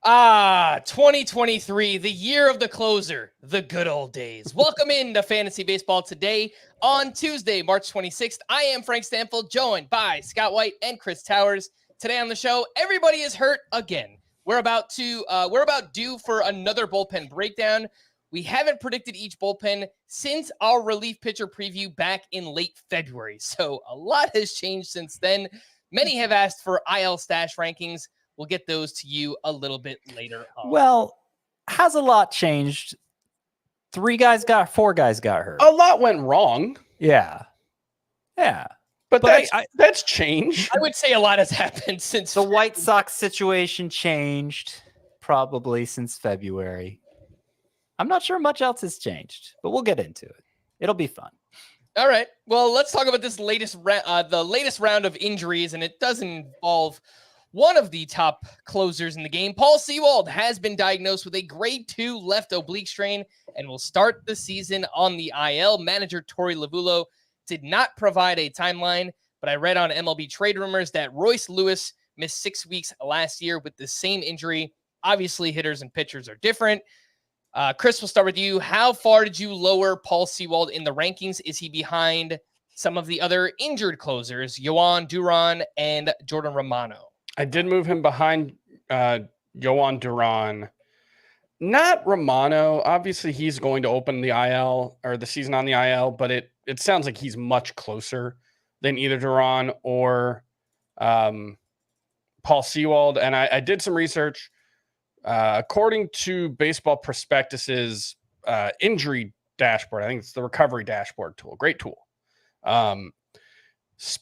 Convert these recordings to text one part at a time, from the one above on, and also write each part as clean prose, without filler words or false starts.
2023, the year of the closer, the good old days. Welcome into Fantasy Baseball today on Tuesday, March 26th. I am Frank Stampfl, joined by Scott White and Chris Towers. Today on the show, everybody is hurt again. We're about due for another bullpen breakdown. We haven't predicted each bullpen since our relief pitcher preview back in late February. So a lot has changed since then. Many have asked for IL stash rankings. We'll get those to you a little bit later on. Well, has a lot changed? Four guys got hurt. A lot went wrong. Yeah. But that's changed. I would say a lot has happened since the White Sox situation changed probably since February. I'm not sure much else has changed, but we'll get into it. It'll be fun. All right. Well, let's talk about this latest round of injuries, and it does involve one of the top closers in the game. Paul Sewald has been diagnosed with a grade 2 left oblique strain and will start the season on the IL. Manager Torey Lovullo did not provide a timeline, but I read on MLB Trade Rumors that Royce Lewis missed 6 weeks last year with the same injury. Obviously, hitters and pitchers are different. Chris, we'll start with you. How far did you lower Paul Sewald in the rankings? Is he behind some of the other injured closers, Yoan Duran and Jordan Romano? I did move him behind Yoan Duran. Not Romano. Obviously, he's going to open the IL or the season on the IL, but it sounds like he's much closer than either Duran or Paul Sewald. And I did some research. According to Baseball Prospectus's injury dashboard, I think it's the recovery dashboard tool. Great tool.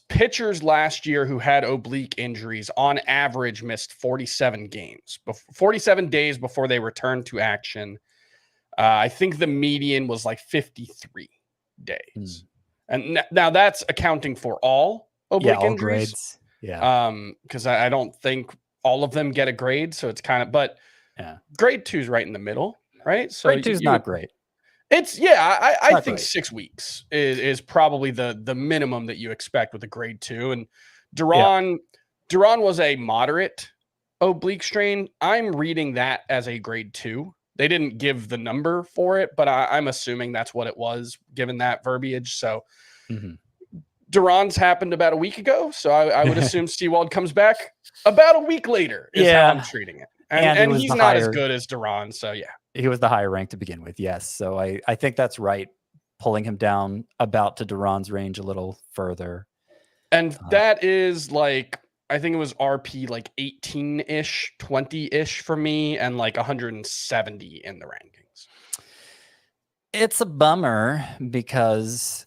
Pitchers last year who had oblique injuries on average missed 47 days before they returned to action. I think the median was like 53 days. And now that's accounting for all oblique injuries. Grades. Yeah. Because I don't think all of them get a grade. So it's kind of, but grade 2 is right in the middle, right? So grade 2 is not great. I think 6 weeks is probably the minimum that you expect with a grade 2. And Duran was a moderate oblique strain. I'm reading that as a grade 2. They didn't give the number for it, but I'm assuming that's what it was given that verbiage. So Duran's happened about a week ago. So I would assume Sewald comes back about a week later is how I'm treating it. And he's not as good as Duran. So he was the higher rank to begin with. Yes. So I think that's right. Pulling him down about to Duran's range a little further. And that is like, I think it was RP like 18-ish, 20-ish for me and like 170 in the rankings. It's a bummer because,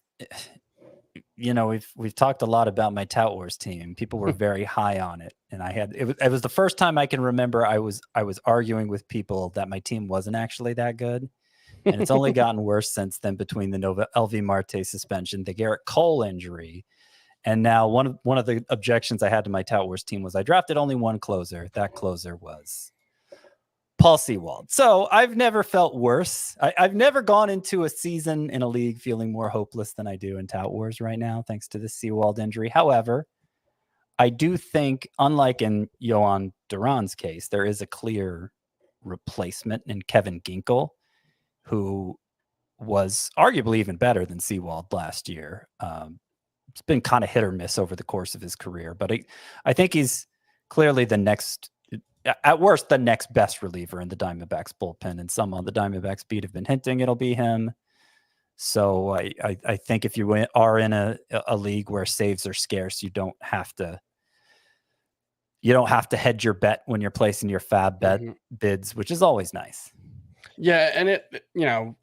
we've talked a lot about my Tout Wars team. People were very high on it. And it was the first time I can remember I was arguing with people that my team wasn't actually that good. And it's only gotten worse since then between the LV Marte suspension, the Garrett Cole injury. And now one of the objections I had to my Tout Wars team was I drafted only one closer. That closer was Paul Sewald. So I've never felt worse. I've never gone into a season in a league feeling more hopeless than I do in Tout Wars right now, thanks to the Sewald injury. However, I do think, unlike in Yoan Duran's case, there is a clear replacement in Kevin Ginkel, who was arguably even better than Sewald last year. It's been kind of hit or miss over the course of his career, but I think he's clearly at worst, the next best reliever in the Diamondbacks bullpen, and some on the Diamondbacks beat have been hinting it'll be him. So I think if you are in a league where saves are scarce, you don't have to hedge your bet when you're placing your fab bet bids, which is always nice. Yeah. And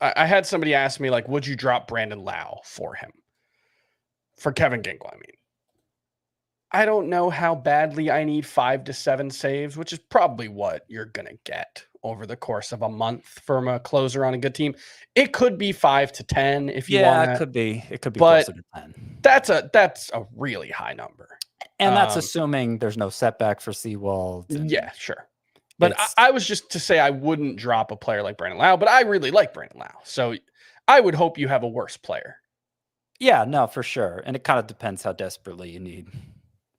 I had somebody ask me, like, would you drop Brandon Lau for him? For Kevin Ginkel, I mean. I don't know how badly I need 5 to 7 saves, which is probably what you're going to get over the course of a month from a closer on a good team. It could be 5 to 10 if you want. Yeah, it could be closer to 10. That's a really high number. And that's assuming there's no setback for Sewald. Yeah, sure. But I was just to say I wouldn't drop a player like Brandon Lau, but I really like Brandon Lau. So I would hope you have a worse player. Yeah, no, for sure. And it kind of depends how desperately you need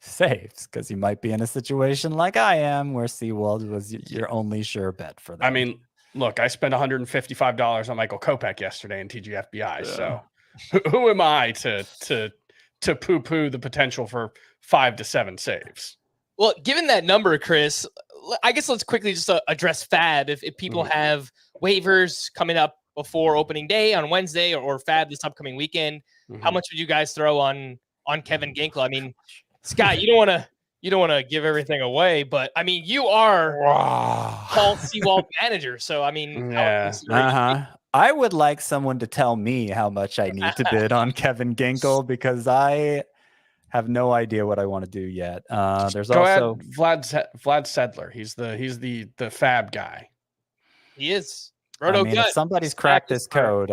saves because you might be in a situation like I am where Sewald was your only sure bet for that. I mean, look, I spent $155 on Michael Kopech yesterday in TGFBI. So who am I to poo-poo the potential for 5 to 7 saves? Well, given that number, Chris, I guess let's quickly just address FAB. If people have waivers coming up before opening day on Wednesday or FAB this upcoming weekend, how much would you guys throw on Kevin Ginkel? I mean, Scott, you don't want to give everything away, but I mean, you are Paul Sewald manager, so I mean, I would like someone to tell me how much I need to bid on Kevin Ginkel because I have no idea what I want to do yet. There's also Vlad Sedler. He's the FAB guy. He is. If somebody's cracked this code,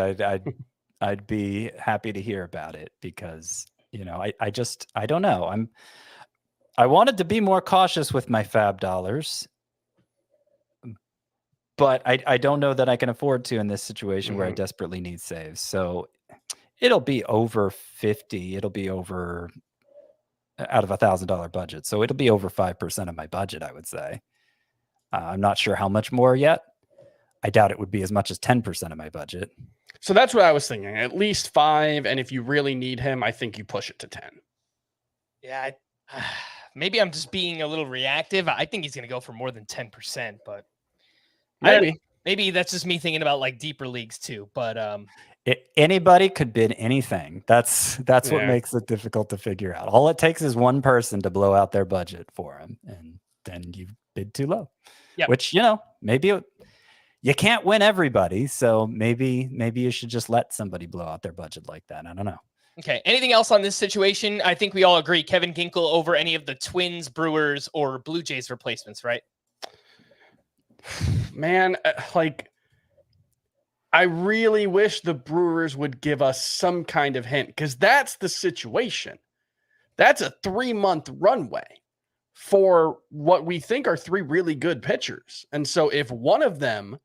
I'd be happy to hear about it because I don't know. I wanted to be more cautious with my FAB dollars, but I don't know that I can afford to in this situation where I desperately need saves. So it'll be over 50. It'll be over out of $1,000 budget. So it'll be over 5% of my budget, I would say. I'm not sure how much more yet. I doubt it would be as much as 10% of my budget. So that's what I was thinking. At least 5. And if you really need him, I think you push it to 10. Yeah. Maybe I'm just being a little reactive. I think he's going to go for more than 10%, but maybe that's just me thinking about like deeper leagues too. But anybody could bid anything. That's what makes it difficult to figure out. All it takes is one person to blow out their budget for him, and then you bid too low. Yeah, which maybe you can't win everybody, so maybe you should just let somebody blow out their budget like that. I don't know. Okay. Anything else on this situation? I think we all agree Kevin Ginkel over any of the Twins, Brewers, or Blue Jays replacements, right? Man, I really wish the Brewers would give us some kind of hint because that's the situation. That's a 3-month runway for what we think are 3 really good pitchers. And so if one of them,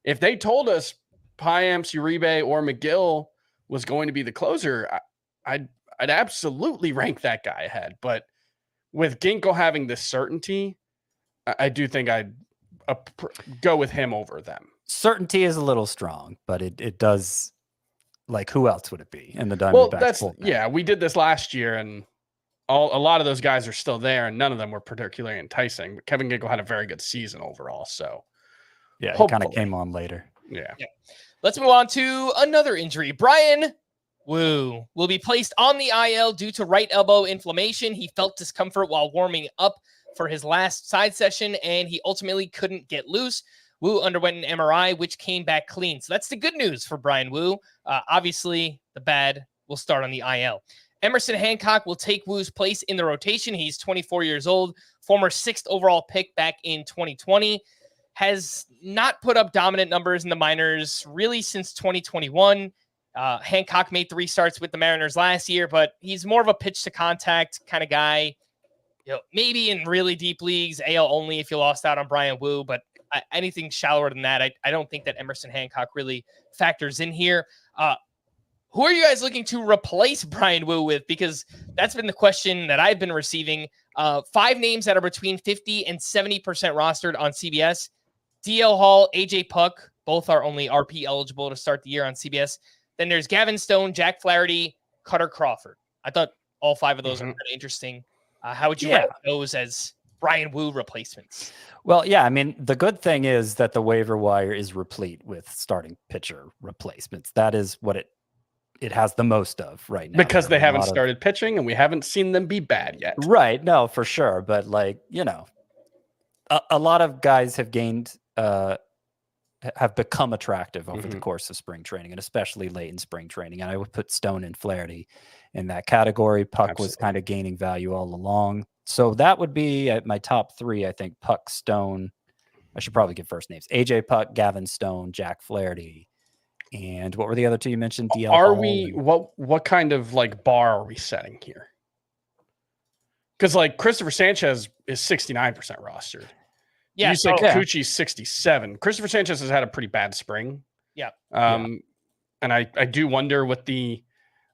if they told us Payamps, Uribe, or McGill was going to be the closer, I'd absolutely rank that guy ahead. But with Ginkel having this certainty, I do think I'd go with him over them. Certainty is a little strong, but it does. Like, who else would it be in the Diamondbacks? Well, we did this last year, and a lot of those guys are still there, and none of them were particularly enticing. But Kevin Ginkel had a very good season overall, so yeah, he kind of came on later. Yeah. Let's move on to another injury. Bryan Woo will be placed on the IL due to right elbow inflammation. He felt discomfort while warming up for his last side session, and he ultimately couldn't get loose. Woo underwent an MRI, which came back clean. So that's the good news for Bryan Woo. Obviously, the bad will start on the IL. Emerson Hancock will take Woo's place in the rotation. He's 24 years old, former 6th overall pick back in 2020. Has not put up dominant numbers in the minors really since 2021. Hancock made 3 starts with the Mariners last year, but he's more of a pitch to contact kind of guy. Maybe in really deep leagues, AL only if you lost out on Bryan Woo, but anything shallower than that, I don't think that Emerson Hancock really factors in here. Who are you guys looking to replace Bryan Woo with? Because that's been the question that I've been receiving. 5 names that are between 50 and 70% rostered on CBS. DL Hall, AJ Puck, both are only RP eligible to start the year on CBS. Then there's Gavin Stone, Jack Flaherty, Cutter Crawford. I thought all 5 of those are kind of interesting. How would you rank those as Bryan Woo replacements? Well, yeah, I mean, the good thing is that the waiver wire is replete with starting pitcher replacements. That is what it has the most of right now. Because they haven't started pitching and we haven't seen them be bad yet. Right. No, for sure. But a lot of guys have gained, have become attractive over the course of spring training, and especially late in spring training. And I would put Stone and Flaherty in that category. Puck was kind of gaining value all along. So that would be at my top 3, I think. Puck, Stone. I should probably give first names. AJ Puck, Gavin Stone, Jack Flaherty. And what were the other 2 you mentioned? DL Hall what kind of bar are we setting here? Because Christopher Sanchez is 69% rostered. Yeah, you said Kikuchi's 67. Christopher Sanchez has had a pretty bad spring. Yeah. And I do wonder with the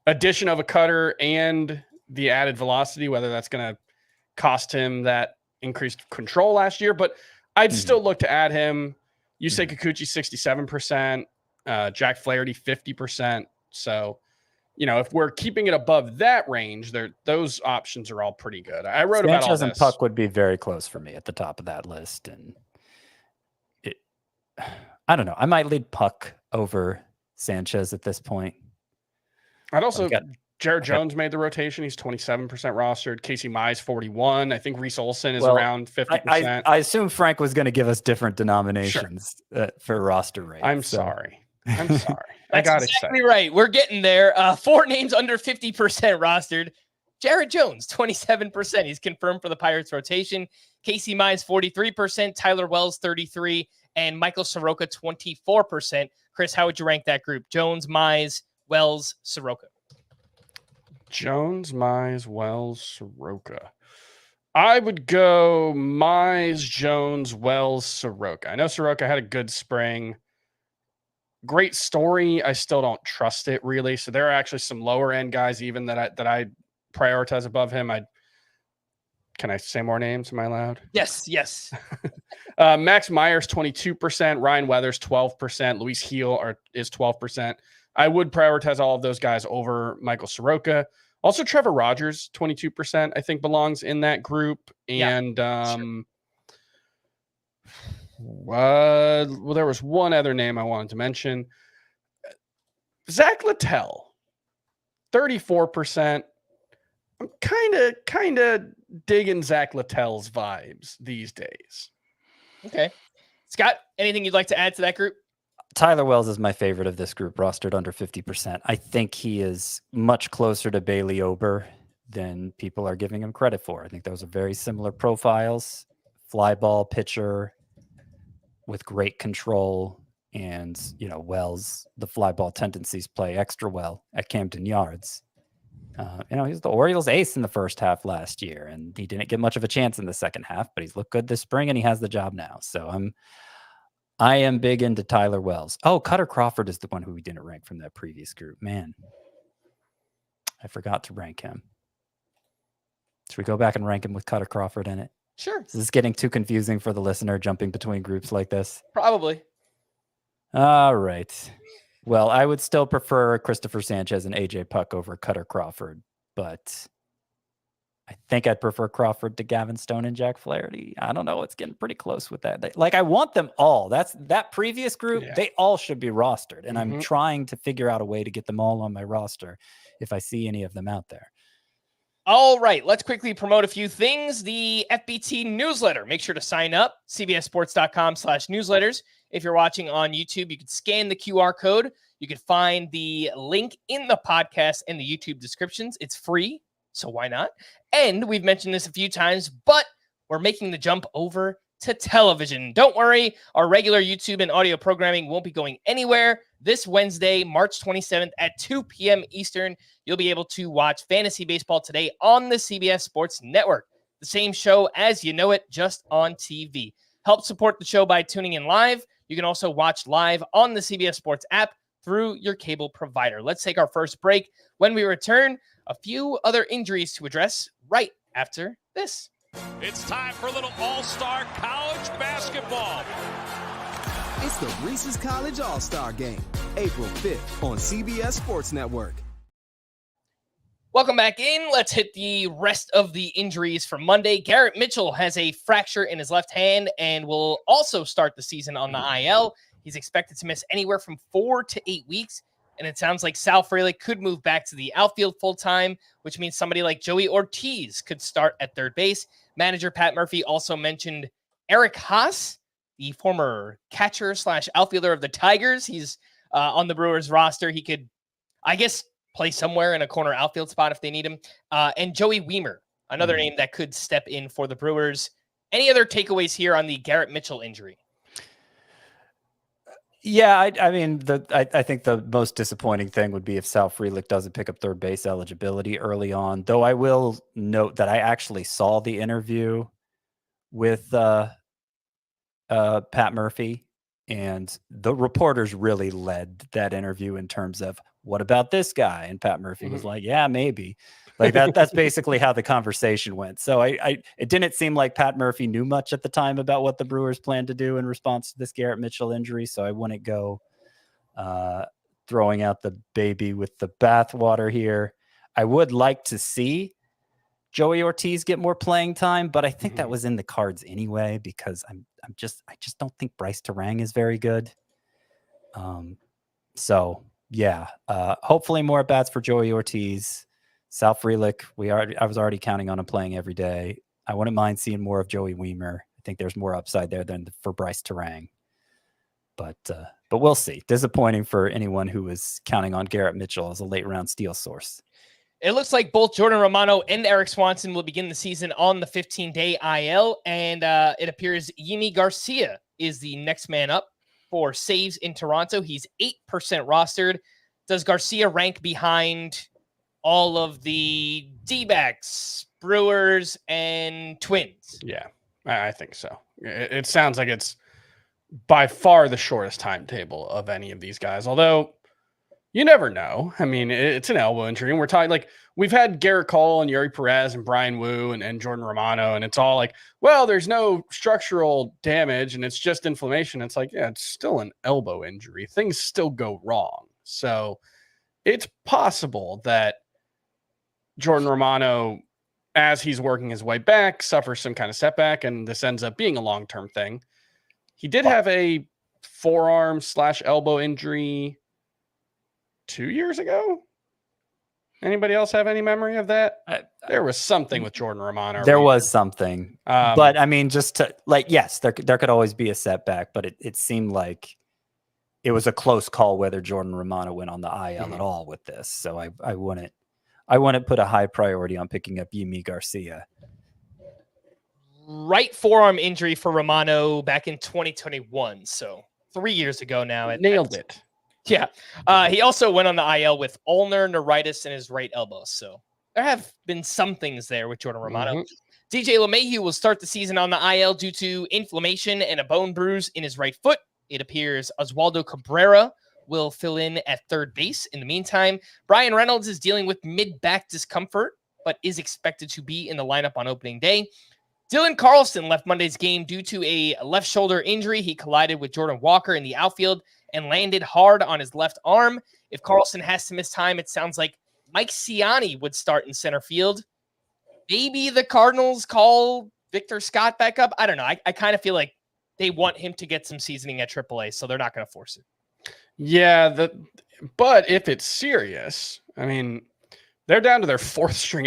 addition of a cutter and the added velocity, whether that's going to cost him that increased control last year, but I'd still look to add him. Yusei Kikuchi, 67%, Jack Flaherty, 50%. So, if we're keeping it above that range, those options are all pretty good. I wrote about all this. Sanchez and Puck would be very close for me at the top of that list. And I don't know. I might lead Puck over Sanchez at this point. I'd also, Jared Jones made the rotation. He's 27% rostered. Casey Mize, 41. I think Reese Olson is around 50%. I assume Frank was going to give us different denominations for roster rate. I'm sorry. I got exactly right. We're getting there. 4 names under 50% rostered. Jared Jones, 27%. He's confirmed for the Pirates rotation. Casey Mize, 43%. Tyler Wells, 33%. And Michael Soroka, 24%. Chris, how would you rank that group? Jones, Mize, Wells, Soroka. Jones, Mize, Wells, Soroka. I would go Mize, Jones, Wells, Soroka. I know Soroka had a good spring. Great story. I still don't trust it really. So there are actually some lower end guys even that I prioritize above him. Can I say more names? Am I allowed? Yes. Max Myers, 22%. Ryan Weathers, 12%. Luis Heel is 12%. I would prioritize all of those guys over Michael Soroka. Also, Trevor Rogers, 22%, I think belongs in that group. And well, there was one other name I wanted to mention. Zach Littell, 34%. I'm kind of digging Zach Littell's vibes these days. Okay. Scott, anything you'd like to add to that group? Tyler Wells is my favorite of this group, rostered under 50%. I think he is much closer to Bailey Ober than people are giving him credit for. I think those are very similar profiles. Fly ball pitcher with great control. And, Wells, the fly ball tendencies play extra well at Camden Yards. He was the Orioles ace in the first half last year, and he didn't get much of a chance in the second half, but he's looked good this spring and he has the job now. So I am big into Tyler Wells. Oh, Cutter Crawford is the one who we didn't rank from that previous group. Man, I forgot to rank him. Should we go back and rank him with Cutter Crawford in it? Sure. Is this getting too confusing for the listener jumping between groups like this? Probably. All right. Well, I would still prefer Christopher Sanchez and AJ Puck over Cutter Crawford, but I think I'd prefer Crawford to Gavin Stone and Jack Flaherty. I don't know. It's getting pretty close with that. I want them all. That previous group, They all should be rostered. And I'm trying to figure out a way to get them all on my roster if I see any of them out there. All right, let's quickly promote a few things. The FBT newsletter. Make sure to sign up, cbssports.com/newsletters. If you're watching on YouTube, you can scan the QR code. You can find the link in the podcast and the YouTube descriptions. It's free, so why not? And we've mentioned this a few times, but we're making the jump over to television. Don't worry, our regular YouTube and audio programming won't be going anywhere. This Wednesday, March 27th at 2 p.m. Eastern, you'll be able to watch Fantasy Baseball Today on the CBS Sports Network. The same show as you know it, just on TV. Help support the show by tuning in live. You can also watch live on the CBS Sports app through your cable provider. Let's take our first break. When we return, a few other injuries to address right after this. It's time for a little all-star college basketball. It's the Reese's College All-Star Game, April 5th on CBS Sports Network. Welcome back in. Let's hit the rest of the injuries for Monday. Garrett Mitchell has a fracture in his left hand and will also start the season on the IL. He's expected to miss anywhere from 4 to 8 weeks. And it sounds like Sal Frelick could move back to the outfield full-time, which means somebody like Joey Ortiz could start at third base. Manager Pat Murphy also mentioned Eric Haas, the former catcher/outfielder of the Tigers. He's on the Brewers roster. He could, I guess, play somewhere in a corner outfield spot if they need him. And Joey Weimer, another name that could step in for the Brewers. Any other takeaways here on the Garrett Mitchell injury? Yeah, I think the most disappointing thing would be if Sal Frelick doesn't pick up third base eligibility early on. Though I will note that I actually saw the interview with Pat Murphy, and the reporters really led that interview in terms of what about this guy? And Pat Murphy was like, yeah, maybe. Like that's basically how the conversation went. So it didn't seem like Pat Murphy knew much at the time about what the Brewers planned to do in response to this Garrett Mitchell injury. So I wouldn't go throwing out the baby with the bathwater here. I would like to see Joey Ortiz get more playing time, but I think that was in the cards anyway, because I just don't think Bryce Terang is very good. So yeah, hopefully more at bats for Joey Ortiz. Sal Frelick, I was already counting on him playing every day. I wouldn't mind seeing more of Joey Wiemer. I think there's more upside there than for Bryce Terang. But we'll see. Disappointing for anyone who was counting on Garrett Mitchell as a late round steal source. It looks like both Jordan Romano and Eric Swanson will begin the season on the 15-day IL, and it appears Yimi Garcia is the next man up for saves in Toronto. He's 8% rostered. Does Garcia rank behind all of the D-backs, Brewers, and Twins? Yeah, I think so. It sounds like it's by far the shortest timetable of any of these guys, although you never know. I mean, it's an elbow injury, and we're talking like we've had Garrett Cole and Yuri Perez and Bryan Woo and Jordan Romano, and it's all like, well, there's no structural damage and it's just inflammation. It's like, yeah, it's still an elbow injury. Things still go wrong. So it's possible that Jordan Romano, as he's working his way back, suffers some kind of setback, and this ends up being a long-term thing. He did have a forearm/elbow injury 2 years ago. Anybody else have any memory of that? There was something with Jordan Romano. There was something, but I mean, just to like, yes, there could always be a setback, but it seemed like it was a close call whether Jordan Romano went on the IL at all with this. So I wouldn't put a high priority on picking up Yimi Garcia. Right forearm injury for Romano back in 2021. So 3 years ago now. Nailed it. Yeah. He also went on the IL with ulnar neuritis in his right elbow. So there have been some things there with Jordan Romano. DJ LeMahieu will start the season on the IL due to inflammation and a bone bruise in his right foot. It appears Oswaldo Cabrera will fill in at third base. In the meantime, Brian Reynolds is dealing with mid-back discomfort, but is expected to be in the lineup on opening day. Dylan Carlson left Monday's game due to a left shoulder injury. He collided with Jordan Walker in the outfield and landed hard on his left arm. If Carlson has to miss time, it sounds like Mike Ciani would start in center field. Maybe the Cardinals call Victor Scott back up. I don't know. I kind of feel like they want him to get some seasoning at AAA, so they're not going to force it. Yeah, but if it's serious, I mean, they're down to their fourth string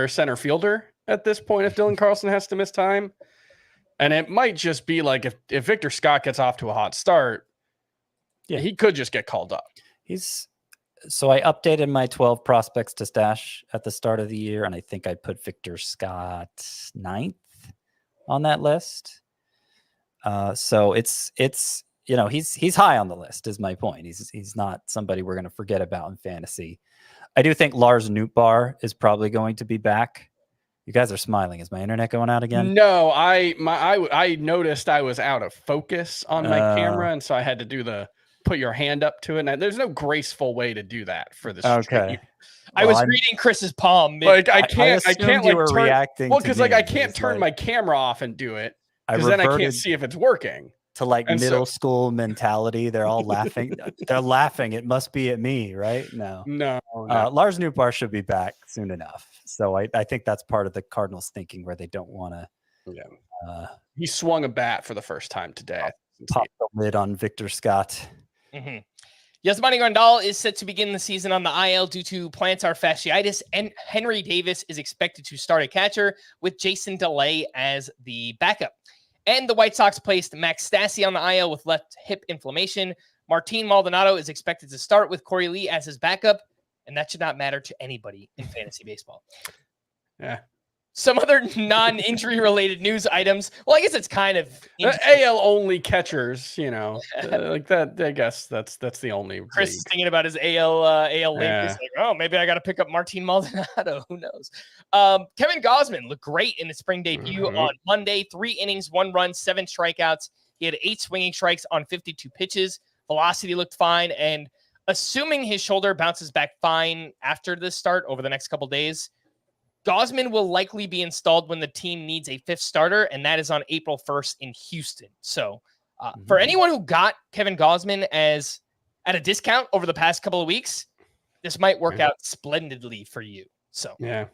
center fielder at this point if Dylan Carlson has to miss time. And it might just be like if Victor Scott gets off to a hot start, yeah, he could just get called up. So I updated my 12 prospects to stash at the start of the year, and I think I put Victor Scott 9th on that list. So it's he's high on the list is my point. He's not somebody we're going to forget about in fantasy. I do think Lars Nootbaar is probably going to be back. You guys are smiling. Is my internet going out again? No, I noticed I was out of focus on my camera, and so I had to do the put your hand up to it. And there's no graceful way to do that for this. Okay. I was reading Chris's palm. Like I can't like reacting. Well, because like I can't turn my camera off and do it because then I can't see if it's working. To like middle school mentality. They're all laughing. They're laughing. It must be at me, right? No. Lars Nootbaar should be back soon enough. So I think that's part of the Cardinals thinking where they don't want to. Yeah. He swung a bat for the first time today. Pop the lid on Victor Scott. Mm-hmm. Yasmani Grandal is set to begin the season on the IL due to plantar fasciitis, and Henry Davis is expected to start at catcher with Jason DeLay as the backup. And the White Sox placed Max Stassi on the IL with left hip inflammation. Martin Maldonado is expected to start with Corey Lee as his backup, and that should not matter to anybody in fantasy baseball. Yeah. Some other non-injury related news items. Well, I guess it's kind of AL only catchers, like that. I guess that's the only. Chris is thinking about his AL link. He's like, oh, maybe I got to pick up Martin Maldonado. Who knows? Kevin Gausman looked great in his spring debut on Monday. 3 innings, 1 run, 7 strikeouts. He had 8 swinging strikes on 52 pitches. Velocity looked fine, and assuming his shoulder bounces back fine after this start over the next couple days, Gausman will likely be installed when the team needs a fifth starter, and that is on April 1st in Houston. So for anyone who got Kevin Gausman at a discount over the past couple of weeks, this might work out splendidly for you. So yeah,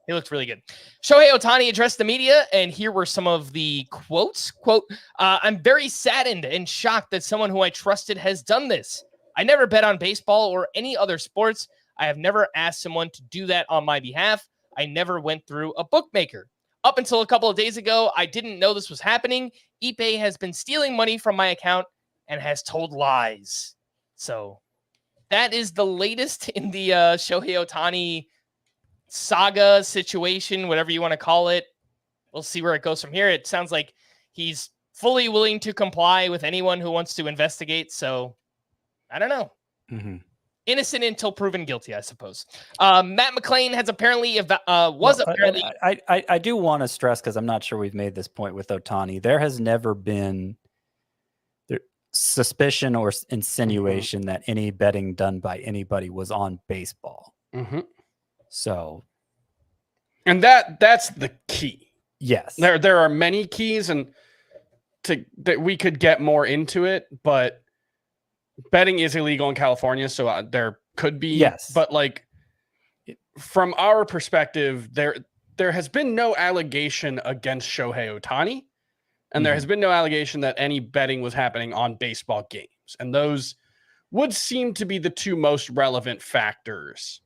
he looked really good. Shohei Ohtani addressed the media, and here were some of the quotes. Quote, I'm very saddened and shocked that someone who I trusted has done this. I never bet on baseball or any other sports. I have never asked someone to do that on my behalf. I never went through a bookmaker. Up until a couple of days ago, I didn't know this was happening. Ippei has been stealing money from my account and has told lies. So that is the latest in the Shohei Ohtani saga situation, whatever you want to call it. We'll see where it goes from here. It sounds like he's fully willing to comply with anyone who wants to investigate. So I don't know. Innocent until proven guilty, I suppose. Matt McClain has apparently apparently. I do want to stress, because I'm not sure we've made this point with Ohtani. There has never been suspicion or insinuation that any betting done by anybody was on baseball. So, and that's the key. Yes, there are many keys, and that we could get more into it, but betting is illegal in California, so there could be. Yes, but like from our perspective, there has been no allegation against Shohei Ohtani, and there has been no allegation that any betting was happening on baseball games, and those would seem to be the two most relevant factors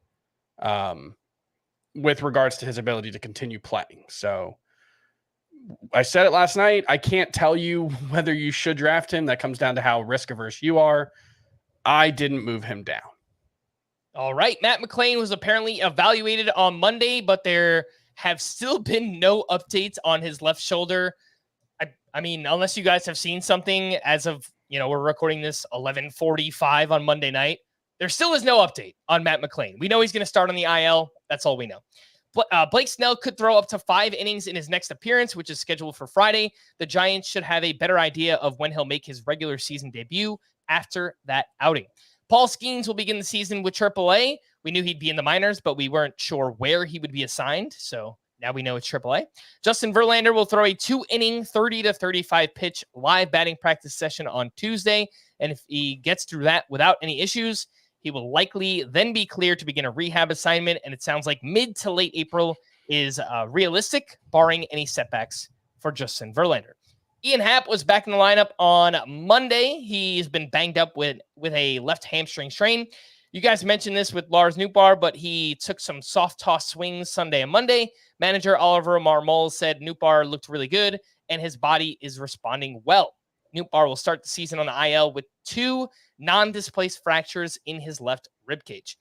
with regards to his ability to continue playing. So I said it last night. I can't tell you whether you should draft him. That comes down to how risk averse you are. I didn't move him down. All right. Matt McClain was apparently evaluated on Monday, but there have still been no updates on his left shoulder. I mean, unless you guys have seen something as of, we're recording this 11:45 on Monday night. There still is no update on Matt McClain. We know he's going to start on the IL. That's all we know. Blake Snell could throw up to 5 innings in his next appearance, which is scheduled for Friday. The Giants should have a better idea of when he'll make his regular season debut after that outing. Paul Skeens will begin the season with AAA. We knew he'd be in the minors, but we weren't sure where he would be assigned. So now we know it's AAA. Justin Verlander will throw a 2-inning, 30 to 35 pitch live batting practice session on Tuesday. And if he gets through that without any issues, he will likely then be cleared to begin a rehab assignment, and it sounds like mid to late April is realistic, barring any setbacks for Justin Verlander. Ian Happ was back in the lineup on Monday. He's been banged up with a left hamstring strain. You guys mentioned this with Lars Nootbaar, but he took some soft toss swings Sunday and Monday. Manager Oliver Marmol said Nootbaar looked really good, and his body is responding well. Nootbaar will start the season on the IL with 2 non-displaced fractures in his left ribcage.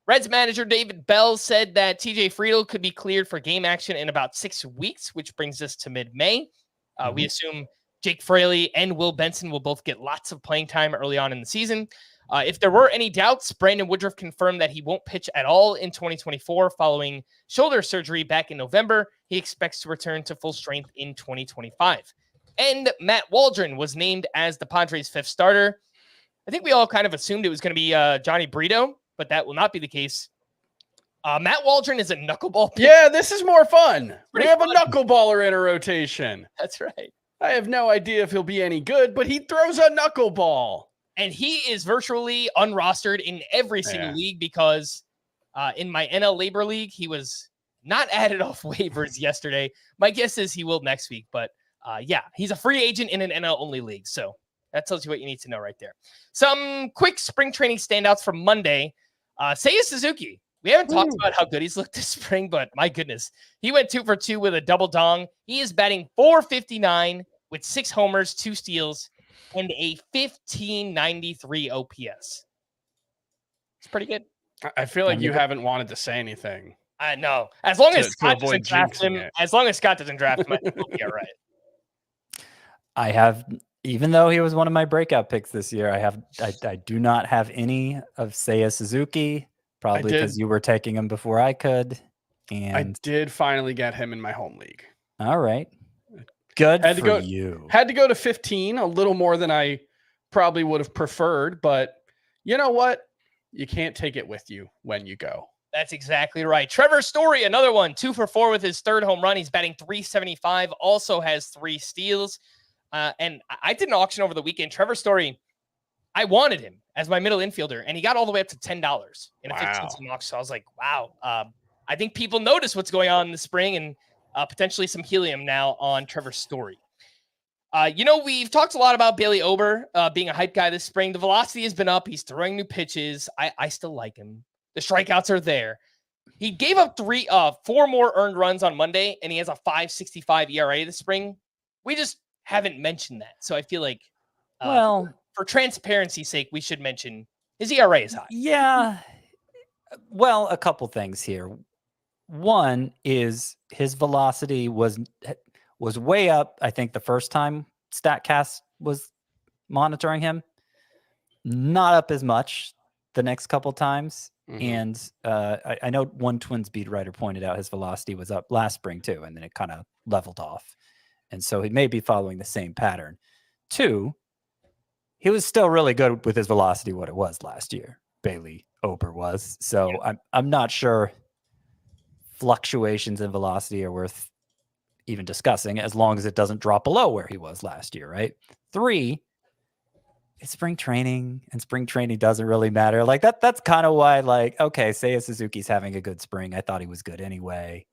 Reds manager David Bell said that TJ Friedl could be cleared for game action in about 6 weeks, which brings us to mid-May. We assume Jake Fraley and Will Benson will both get lots of playing time early on in the season. If there were any doubts, Brandon Woodruff confirmed that he won't pitch at all in 2024 following shoulder surgery back in November. He expects to return to full strength in 2025. And Matt Waldron was named as the Padres' 5th starter. I think we all kind of assumed it was going to be Johnny Brito, but that will not be the case. Matt Waldron is a knuckleball pitcher. Yeah, this is more fun. We have a knuckleballer in a rotation. That's right. I have no idea if he'll be any good, but he throws a knuckleball. And he is virtually unrostered in every single league because in my NL Labor League, he was not added off waivers yesterday. My guess is he will next week, but he's a free agent in an NL-only league. So that tells you what you need to know right there. Some quick spring training standouts from Monday. Seiya Suzuki. We haven't talked about how good he's looked this spring, but my goodness. He went 2 for 2 with a double dong. He is batting .459 with 6 homers, 2 steals, and a 1593 OPS. It's pretty good. I feel like you haven't wanted to say anything. I know. As long as Scott doesn't draft him, I think we'll be all right. I have, even though he was one of my breakout picks this year, I do not have any of Seiya Suzuki, probably because you were taking him before I could. And I did finally get him in my home league. All right. Good for you. Had to go to 15, a little more than I probably would have preferred, but you know what? You can't take it with you when you go. That's exactly right. Trevor Story, another one, 2 for 4 with his third home run. He's batting .375, also has 3 steals. And I did an auction over the weekend. Trevor Story, I wanted him as my middle infielder, and he got all the way up to $10 in a 15-team auction. So I was like, wow. I think people notice what's going on in the spring, and potentially some helium now on Trevor Story. We've talked a lot about Bailey Ober being a hype guy this spring. The velocity has been up. He's throwing new pitches. I still like him. The strikeouts are there. He gave up 4 more earned runs on Monday, and he has a 5.65 ERA this spring. We just haven't mentioned that. So I feel like, for transparency's sake, we should mention his ERA is high. Yeah. Well, a couple things here. One is his velocity was way up. I think the first time StatCast was monitoring him, not up as much the next couple times. Mm-hmm. And I know one Twins beat writer pointed out his velocity was up last spring too, and then it kind of leveled off. And so he may be following the same pattern. 2, he was still really good with his velocity what it was last year. Bailey Ober was. So yeah. I'm not sure fluctuations in velocity are worth even discussing as long as it doesn't drop below where he was last year, right? 3, it's spring training, and spring training doesn't really matter. Like that's kind of why, like, okay, Seiya Suzuki's having a good spring. I thought he was good anyway.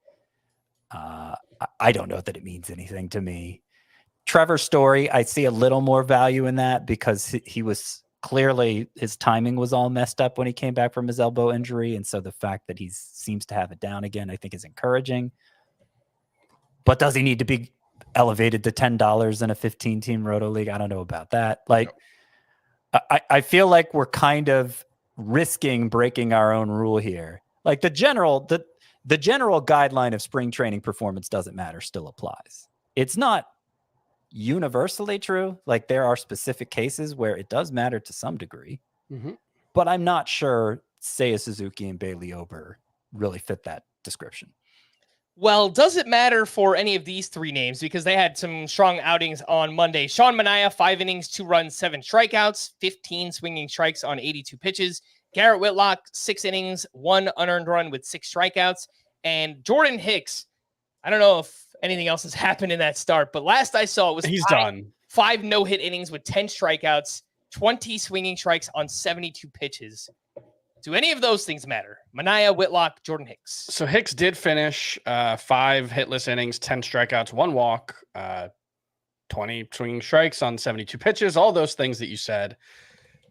I don't know that it means anything to me. Trevor Story, I see a little more value in that because he was clearly, his timing was all messed up when he came back from his elbow injury. And so the fact that he seems to have it down again, I think is encouraging. But does he need to be elevated to $10 in a 15-team roto league? I don't know about that. Like, I feel like we're kind of risking breaking our own rule here. Like the general guideline of spring training performance doesn't matter still applies. It's not universally true. Like there are specific cases where it does matter to some degree, but I'm not sure Seiya Suzuki and Bailey Ober really fit that description. Well, does it matter for any of these 3 names? Because they had some strong outings on Monday. Sean Manaea, 5 innings, 2 runs, 7 strikeouts, 15 swinging strikes on 82 pitches. Garrett Whitlock, 6 innings, 1 unearned run with 6 strikeouts. And Jordan Hicks, I don't know if anything else has happened in that start, but last I saw it was done. 5 no-hit innings with 10 strikeouts, 20 swinging strikes on 72 pitches. Do any of those things matter? Manaea, Whitlock, Jordan Hicks. So Hicks did finish 5 hitless innings, 10 strikeouts, 1 walk, 20 swinging strikes on 72 pitches, all those things that you said.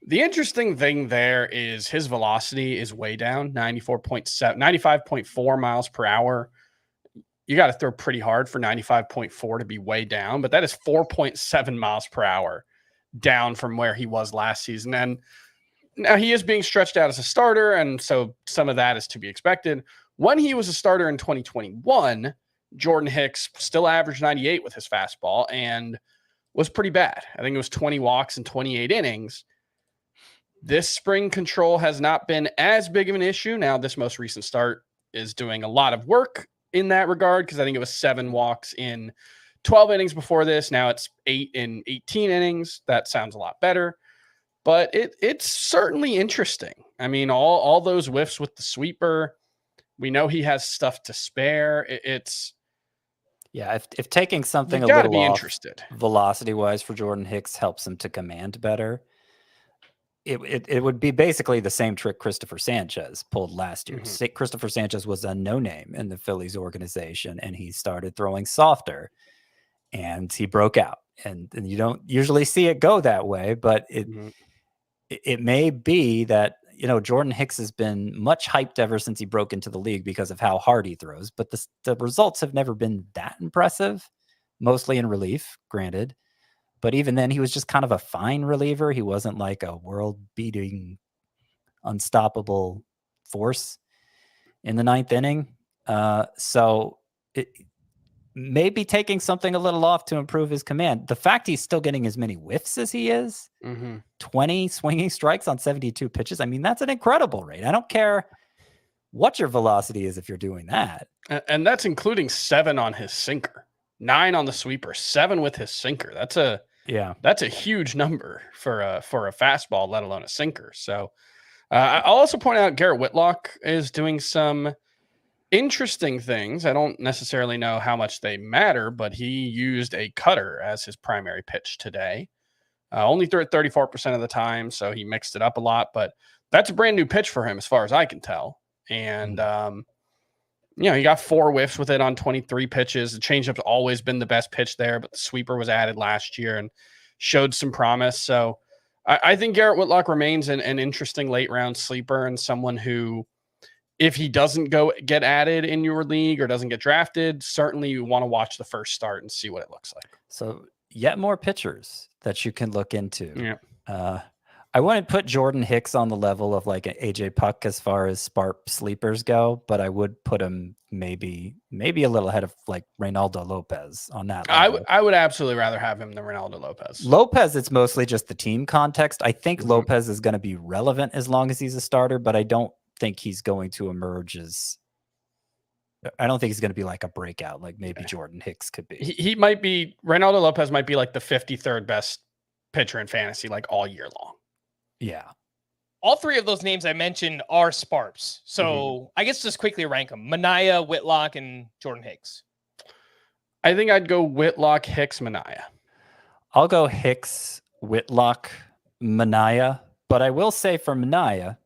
The interesting thing there is his velocity is way down, 95.4 miles per hour. You got to throw pretty hard for 95.4 to be way down, but that is 4.7 miles per hour down from where he was last season. And now he is being stretched out as a starter, and so some of that is to be expected. When he was a starter in 2021, Jordan Hicks still averaged 98 with his fastball and was pretty bad. I think it was 20 walks and 28 innings. This spring control has not been as big of an issue. Now, this most recent start is doing a lot of work in that regard because I think it was 7 walks in 12 innings before this. Now it's 8 in 18 innings. That sounds a lot better. But it's certainly interesting. I mean, all those whiffs with the sweeper, we know he has stuff to spare. If taking something a little off velocity-wise for Jordan Hicks helps him to command better, it would be basically the same trick Christopher Sanchez pulled last year. Christopher Sanchez was a no-name in the Phillies organization, and he started throwing softer, and he broke out. And you don't usually see it go that way, but it may be that, Jordan Hicks has been much hyped ever since he broke into the league because of how hard he throws, but the results have never been that impressive, mostly in relief, granted. But even then, he was just kind of a fine reliever. He wasn't like a world-beating, unstoppable force in the 9th inning. So it maybe taking something a little off to improve his command. The fact he's still getting as many whiffs as he is, 20 swinging strikes on 72 pitches, I mean, that's an incredible rate. I don't care what your velocity is if you're doing that. And that's including 7 on his sinker, 9 on the sweeper, 7 with his sinker. That's a Yeah. That's a huge number for a fastball, let alone a sinker. So I'll also point out Garrett Whitlock is doing some interesting things. I don't necessarily know how much they matter, but he used a cutter as his primary pitch today. Only threw it 34% of the time, so he mixed it up a lot. But that's a brand new pitch for him, as far as I can tell. And he got 4 whiffs with it on 23 pitches. The changeup's always been the best pitch there, but the sweeper was added last year and showed some promise. So I think Garrett Whitlock remains an interesting late round sleeper and someone who, if he doesn't get added in your league or doesn't get drafted, certainly you want to watch the first start and see what it looks like. So yet more pitchers that you can look into. Yeah. I wouldn't put Jordan Hicks on the level of like an AJ Puck as far as spark sleepers go, but I would put him maybe a little ahead of like Reynaldo Lopez on that level. I would absolutely rather have him than Reynaldo Lopez. Lopez, it's mostly just the team context. I think Lopez is going to be relevant as long as he's a starter, but I don't think he's going to emerge as I don't think he's going to be like a breakout like maybe Jordan Hicks could be. He might be Reynaldo Lopez might be like the 53rd best pitcher in fantasy like all year long. Yeah. All 3 of those names I mentioned are Sparps. So I guess just quickly rank them. Manaea, Whitlock, and Jordan Hicks. I think I'd go Whitlock, Hicks, Manaea. I'll go Hicks, Whitlock, Manaea. But I will say for Manaea,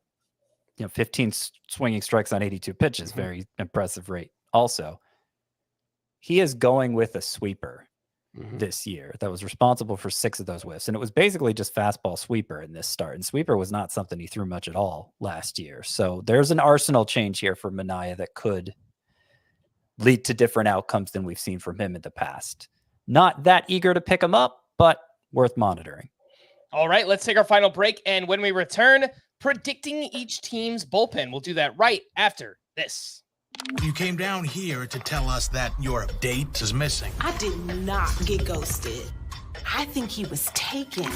15 swinging strikes on 82 pitches, very impressive rate. Also, he is going with a sweeper this year that was responsible for 6 of those whiffs. And it was basically just fastball sweeper in this start. And sweeper was not something he threw much at all last year. So there's an arsenal change here for Manaea that could lead to different outcomes than we've seen from him in the past. Not that eager to pick him up, but worth monitoring. All right, let's take our final break. And when we return, predicting each team's bullpen. We'll do that right after this. You came down here to tell us that your date is missing. I did not get ghosted. I think he was taken.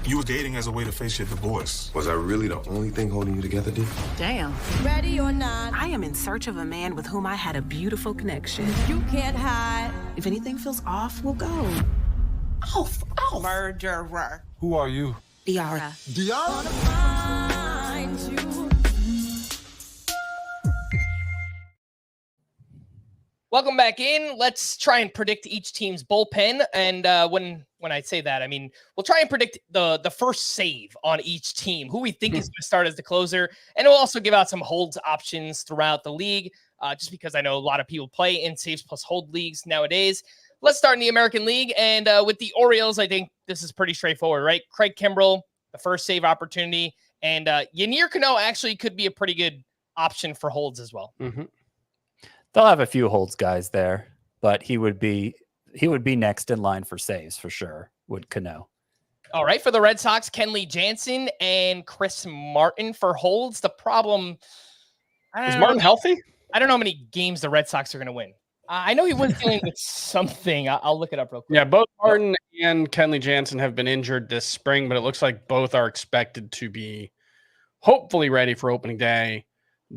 You were dating as a way to face your divorce. Was I really the only thing holding you together, dude? Damn. Ready or not, I am in search of a man with whom I had a beautiful connection. you can't hide. If anything feels off, we'll go. Off. Murderer. Who are you? Diara. Diara? Find you. Welcome back in. Let's try and predict each team's bullpen. And when I say that, I mean, we'll try and predict the first save on each team, who we think is going to start as the closer. And we'll also give out some holds options throughout the league, just because I know a lot of people play in saves plus hold leagues nowadays. Let's start in the American League. And with the Orioles, I think this is pretty straightforward, right? Craig Kimbrell, the first save opportunity. And Yennier Cano actually could be a pretty good option for holds as well. They'll have a few holds guys there, but he would be next in line for saves for sure, would Cano. All right, for the Red Sox, Kenley Jansen and Chris Martin for holds. The problem... Is Martin healthy? I don't know how many games the Red Sox are going to win. I know he was dealing with something. I'll look it up real quick. Yeah, both Martin and Kenley Jansen have been injured this spring, but it looks like both are expected to be hopefully ready for opening day.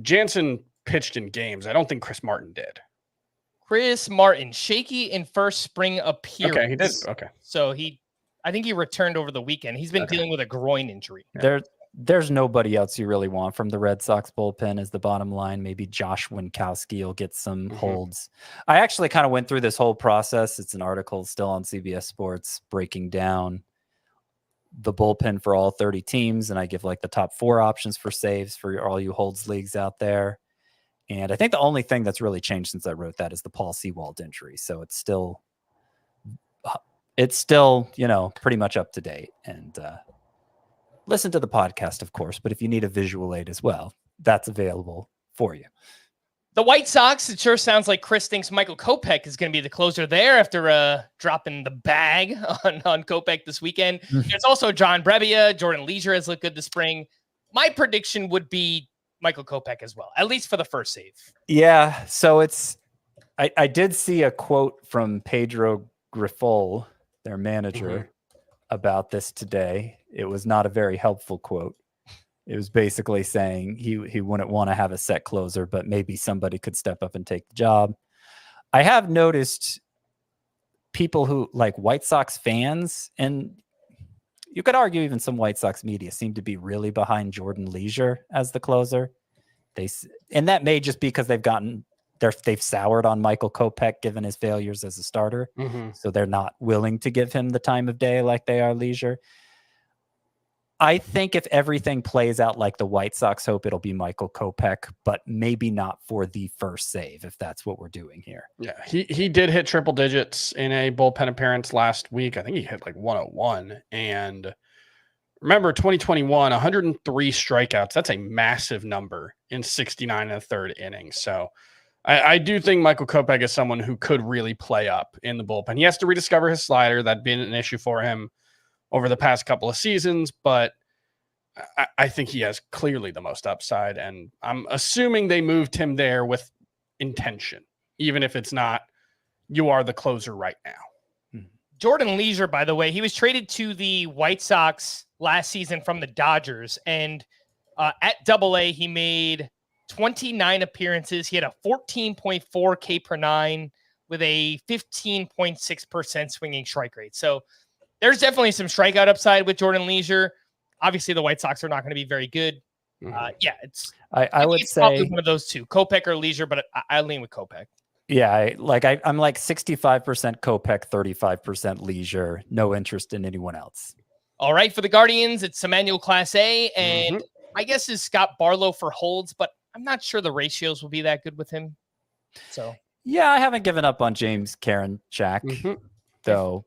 Jansen pitched in games. I don't think Chris Martin did. Chris Martin, shaky in first spring appearance. Okay, he did. Okay. So I think he returned over the weekend. He's been dealing with a groin injury. There's nobody else you really want from the Red Sox bullpen is the bottom line. Maybe Josh Winkowski will get some holds. I actually kind of went through this whole process. It's an article still on CBS Sports breaking down the bullpen for all 30 teams. And I give like the top 4 options for saves for all you holds leagues out there. And I think the only thing that's really changed since I wrote that is the Paul Sewald injury. So it's still, pretty much up to date. And listen to the podcast, of course. But if you need a visual aid as well, that's available for you. The White Sox, it sure sounds like Chris thinks Michael Kopech is going to be the closer there after dropping the bag on Kopech this weekend. There's also John Brebbia. Jordan Leisure has looked good this spring. My prediction would be Michael Kopech as well, at least for the first save. Yeah. So I did see a quote from Pedro Grifol, their manager, about this today. It was not a very helpful quote. It was basically saying he wouldn't want to have a set closer, but maybe somebody could step up and take the job. I have noticed people who like White Sox fans, and you could argue even some White Sox media, seem to be really behind Jordan Leisure as the closer. And that may just be because they've soured on Michael Kopech given his failures as a starter. So they're not willing to give him the time of day like they are Leisure. I think if everything plays out like the White Sox hope, it'll be Michael Kopech, but maybe not for the first save, if that's what we're doing here. Yeah, he did hit triple digits in a bullpen appearance last week. I think he hit like 101. And remember, 2021, 103 strikeouts. That's a massive number in 69 and a third innings. So I do think Michael Kopech is someone who could really play up in the bullpen. He has to rediscover his slider. That'd been an issue for him over the past couple of seasons, but I think he has clearly the most upside, and I'm assuming they moved him there with intention, even if it's not, you are the closer right now. Jordan Leisure, by the way, he was traded to the White Sox last season from the Dodgers, and at Double-A, he made 29 appearances. He had a 14.4 K per nine with a 15.6% swinging strike rate. So there's definitely some strikeout upside with Jordan Leisure. Obviously, the White Sox are not going to be very good. Yeah, I would it's say probably one of those two, Kopech or Leisure, but I lean with Kopech. Yeah, I'm like 65% Kopech, 35% Leisure. No interest in anyone else. All right, for the Guardians, it's Emmanuel Class A, and my guess is Scott Barlow for holds, but I'm not sure the ratios will be that good with him. So yeah, I haven't given up on James Karinchak, though.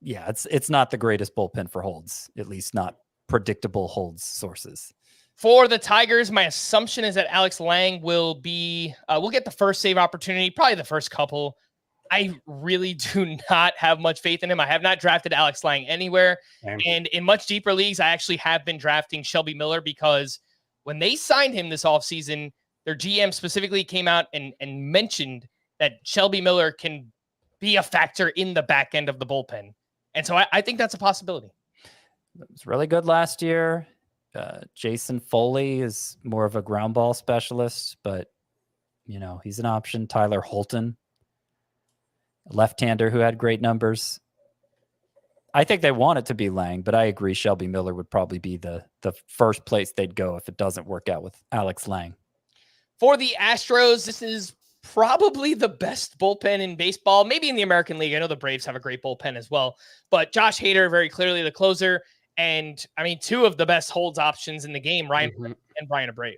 Yeah, it's not the greatest bullpen for holds, at least not predictable holds sources. For the Tigers, my assumption is that Alex Lang will get the first save opportunity, probably the first couple. I really do not have much faith in him. I have not drafted Alex Lang anywhere. And in much deeper leagues, I actually have been drafting Shelby Miller because when they signed him this offseason, their GM specifically came out and mentioned that Shelby Miller can be a factor in the back end of the bullpen. And so I think that's a possibility. It was really good last year. Jason Foley is more of a ground ball specialist, but he's an option. Tyler Holton, a left-hander who had great numbers. I think they want it to be Lang, but I agree Shelby Miller would probably be the first place they'd go if it doesn't work out with Alex Lang. For the Astros, this is probably the best bullpen in baseball, maybe in the American League. I know the Braves have a great bullpen as well, but Josh Hader, very clearly the closer. And I mean, two of the best holds options in the game, Ryan and Bryan Abreu.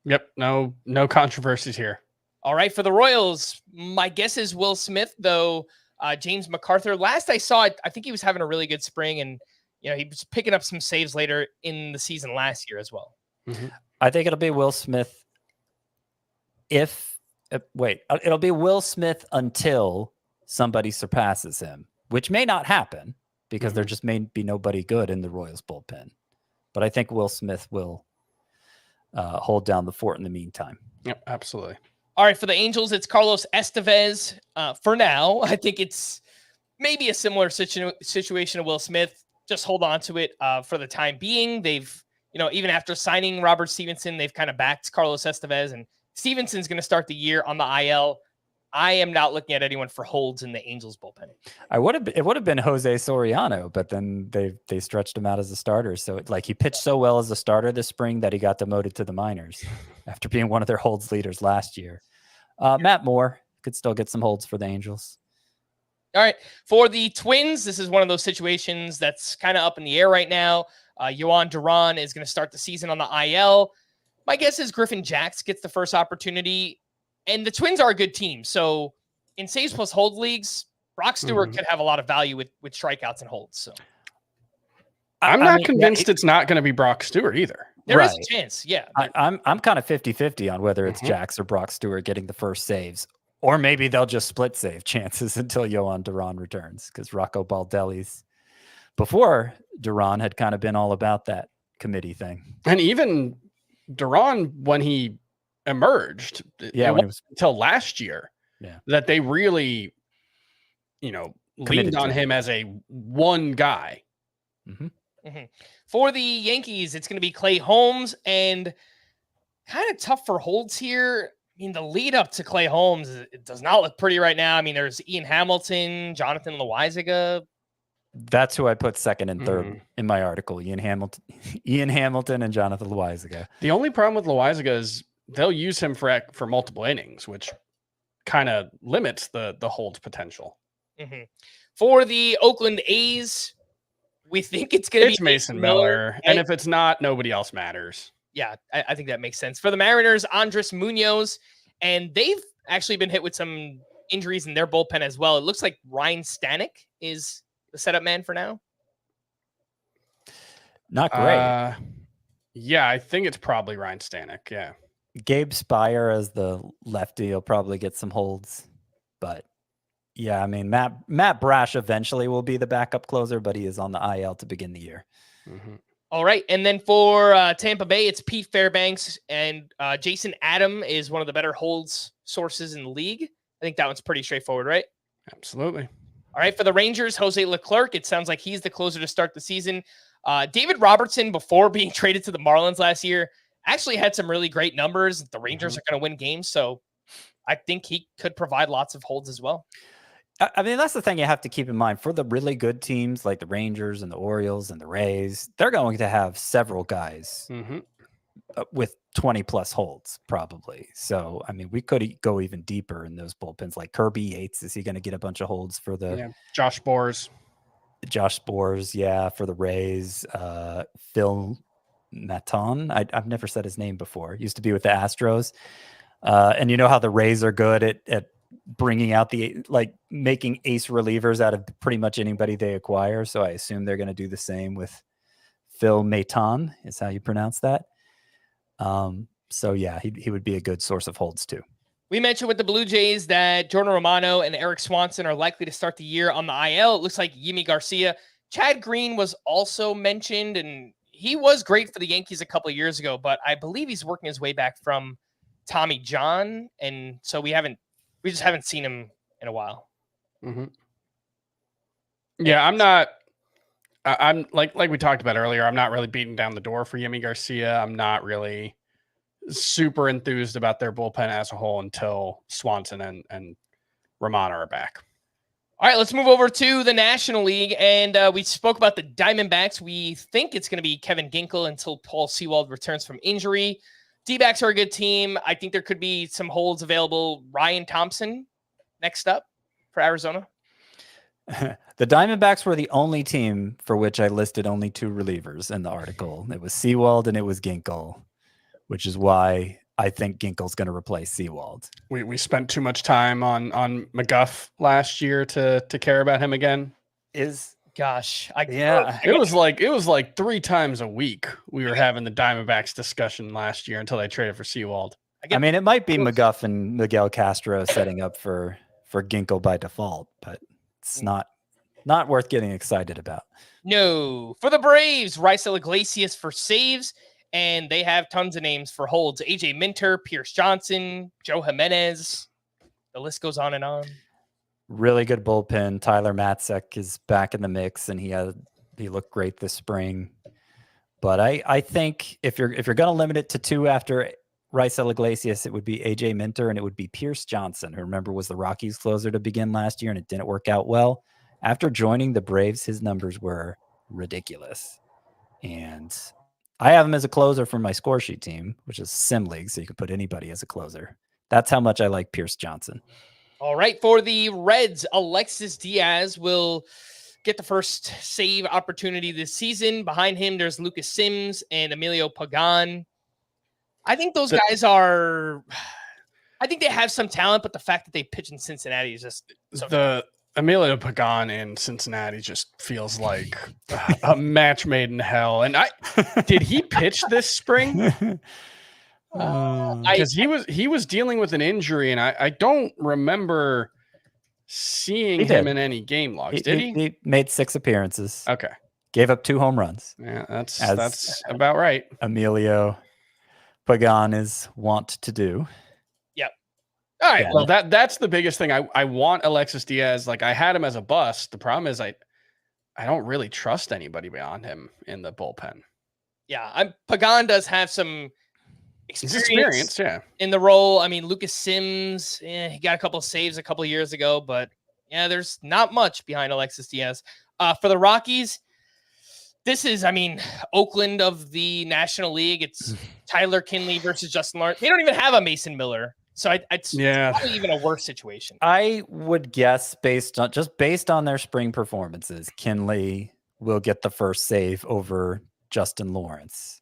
Yep. No controversies here. All right. For the Royals, my guess is Will Smith, though. James MacArthur, last I saw it, I think he was having a really good spring, and he was picking up some saves later in the season last year as well. I think it'll be Will Smith. It'll be Will Smith until somebody surpasses him, which may not happen because there just may be nobody good in the Royals bullpen. But I think Will Smith will hold down the fort in the meantime. Yep, absolutely. All right, for the Angels, it's Carlos Estevez. For now, I think it's maybe a similar situation to Will Smith. Just hold on to it for the time being. They've, even after signing Robert Stevenson, they've kind of backed Carlos Estevez, and Stevenson's going to start the year on the IL. I am not looking at anyone for holds in the Angels bullpen. It would have been Jose Soriano, but then they stretched him out as a starter. So he pitched so well as a starter this spring that he got demoted to the minors after being one of their holds leaders last year. Matt Moore could still get some holds for the Angels. All right. For the Twins, this is one of those situations that's kind of up in the air right now. Yohan Duran is going to start the season on the IL. My guess is Griffin Jax gets the first opportunity, and the Twins are a good team. So in saves plus hold leagues, Brock Stewart could have a lot of value with strikeouts and holds. So I'm not convinced it's not going to be Brock Stewart either. There is a chance. Yeah. I'm kind of 50-50 on whether it's Jax or Brock Stewart getting the first saves, or maybe they'll just split save chances until Yohan Duran returns, because Rocco Baldelli's before Duran had kind of been all about that committee thing. And even Duran, when he emerged, it was until last year that they really, leaned on him as a one guy. For the Yankees, it's going to be Clay Holmes, and kind of tough for holds here. mean, the lead up to Clay Holmes, it does not look pretty right now. I mean, there's Ian Hamilton, Jonathan Loaisiga. That's who I put second and third in my article. Ian Hamilton and Jonathan Loaisiga. The only problem with Loaisiga is they'll use him for multiple innings, which kind of limits the holds potential. For the Oakland A's, we think it's going to be Mason Miller. Right? And if it's not, nobody else matters. Yeah, I think that makes sense. For the Mariners, Andres Munoz, and they've actually been hit with some injuries in their bullpen as well. It looks like Ryan Stanek is the setup man for now. Not great. Yeah, I think it's probably Ryan Stanek. Yeah. Gabe Spire as the lefty will probably get some holds. But yeah, I mean, Matt Brash eventually will be the backup closer, but he is on the IL to begin the year. All right. And then for Tampa Bay, it's Pete Fairbanks, and Jason Adam is one of the better holds sources in the league. I think that one's pretty straightforward, right? Absolutely. All right. For the Rangers, Jose Leclerc, it sounds like he's the closer to start the season. David Robertson, before being traded to the Marlins last year, actually had some really great numbers. The Rangers are going to win games, so I think he could provide lots of holds as well. I mean, that's the thing you have to keep in mind. For the really good teams like the Rangers and the Orioles and the Rays, they're going to have several guys with 20-plus holds, probably. So, I mean, we could go even deeper in those bullpens. Like Kirby Yates, is he going to get a bunch of holds for the Josh Sborz, yeah, for the Rays. Phil Maton, I've never said his name before. Used to be with the Astros. And you know how the Rays are good at bringing out making ace relievers out of pretty much anybody they acquire. So I assume they're going to do the same with Phil Maton, is how you pronounce that. So yeah, he would be a good source of holds too. We mentioned with the Blue Jays that Jordan Romano and Eric Swanson are likely to start the year on the IL. It looks like Yimi Garcia. Chad Green was also mentioned, and he was great for the Yankees a couple of years ago, but I believe he's working his way back from Tommy John, and so we just haven't seen him in a while. Yeah, I'm like we talked about earlier, I'm not really beating down the door for Yimi Garcia. I'm not really super enthused about their bullpen as a whole until Swanson and Romano are back. All right, let's move over to the National League, and we spoke about the Diamondbacks. We think it's going to be Kevin Ginkel until Paul Sewald returns from injury. D-backs are a good team. I think there could be some holds available. Ryan Thompson next up for Arizona. The Diamondbacks were the only team for which I listed only two relievers in the article. It was Sewald and it was Ginkel, which is why I think Ginkel's going to replace Sewald. We spent too much time on McGuff last year to care about him again. It was like 3 times a week we were having the Diamondbacks discussion last year until they traded for Sewald. I mean, it might be McGuff and Miguel Castro setting up for Ginkel by default, but it's not worth getting excited about. No. For the Braves, Raisel Iglesias for saves, and they have tons of names for holds. AJ Minter, Pierce Johnson, Joe Jimenez. The list goes on and on. Really good bullpen. Tyler Matzek is back in the mix, and he looked great this spring. But I think if you're going to limit it to 2 after Raisel Iglesias, it would be AJ Minter and it would be Pierce Johnson, who remember was the Rockies closer to begin last year, and it didn't work out well. After joining the Braves, his numbers were ridiculous. And I have him as a closer for my score sheet team, which is Sim League, so you can put anybody as a closer. That's how much I like Pierce Johnson. All right, for the Reds, Alexis Diaz will get the first save opportunity this season. Behind him, there's Lucas Sims and Emilio Pagan. I think those guys I think they have some talent, but the fact that they pitch in Cincinnati is just Emilio Pagan in Cincinnati just feels like a match made in hell. And did he pitch this spring? Because he was dealing with an injury, and I don't remember seeing him in any game logs. Did he? He made 6 appearances. Okay. Gave up 2 home runs. Yeah, that's about right. Emilio Pagan is wont to do. Yep. All right. Well, that's the biggest thing. I want Alexis Diaz. Like, I had him as a bust. The problem is I don't really trust anybody beyond him in the bullpen. Yeah, Pagan does have some experience, yeah. In the role. I mean, Lucas Sims, he got a couple of saves a couple of years ago, but yeah, there's not much behind Alexis Diaz. For the Rockies, this is, I mean, Oakland of the National League. It's Tyler Kinley versus Justin Lawrence. They don't even have a Mason Miller. So it's probably even a worse situation. I would guess based on their spring performances, Kinley will get the first save over Justin Lawrence.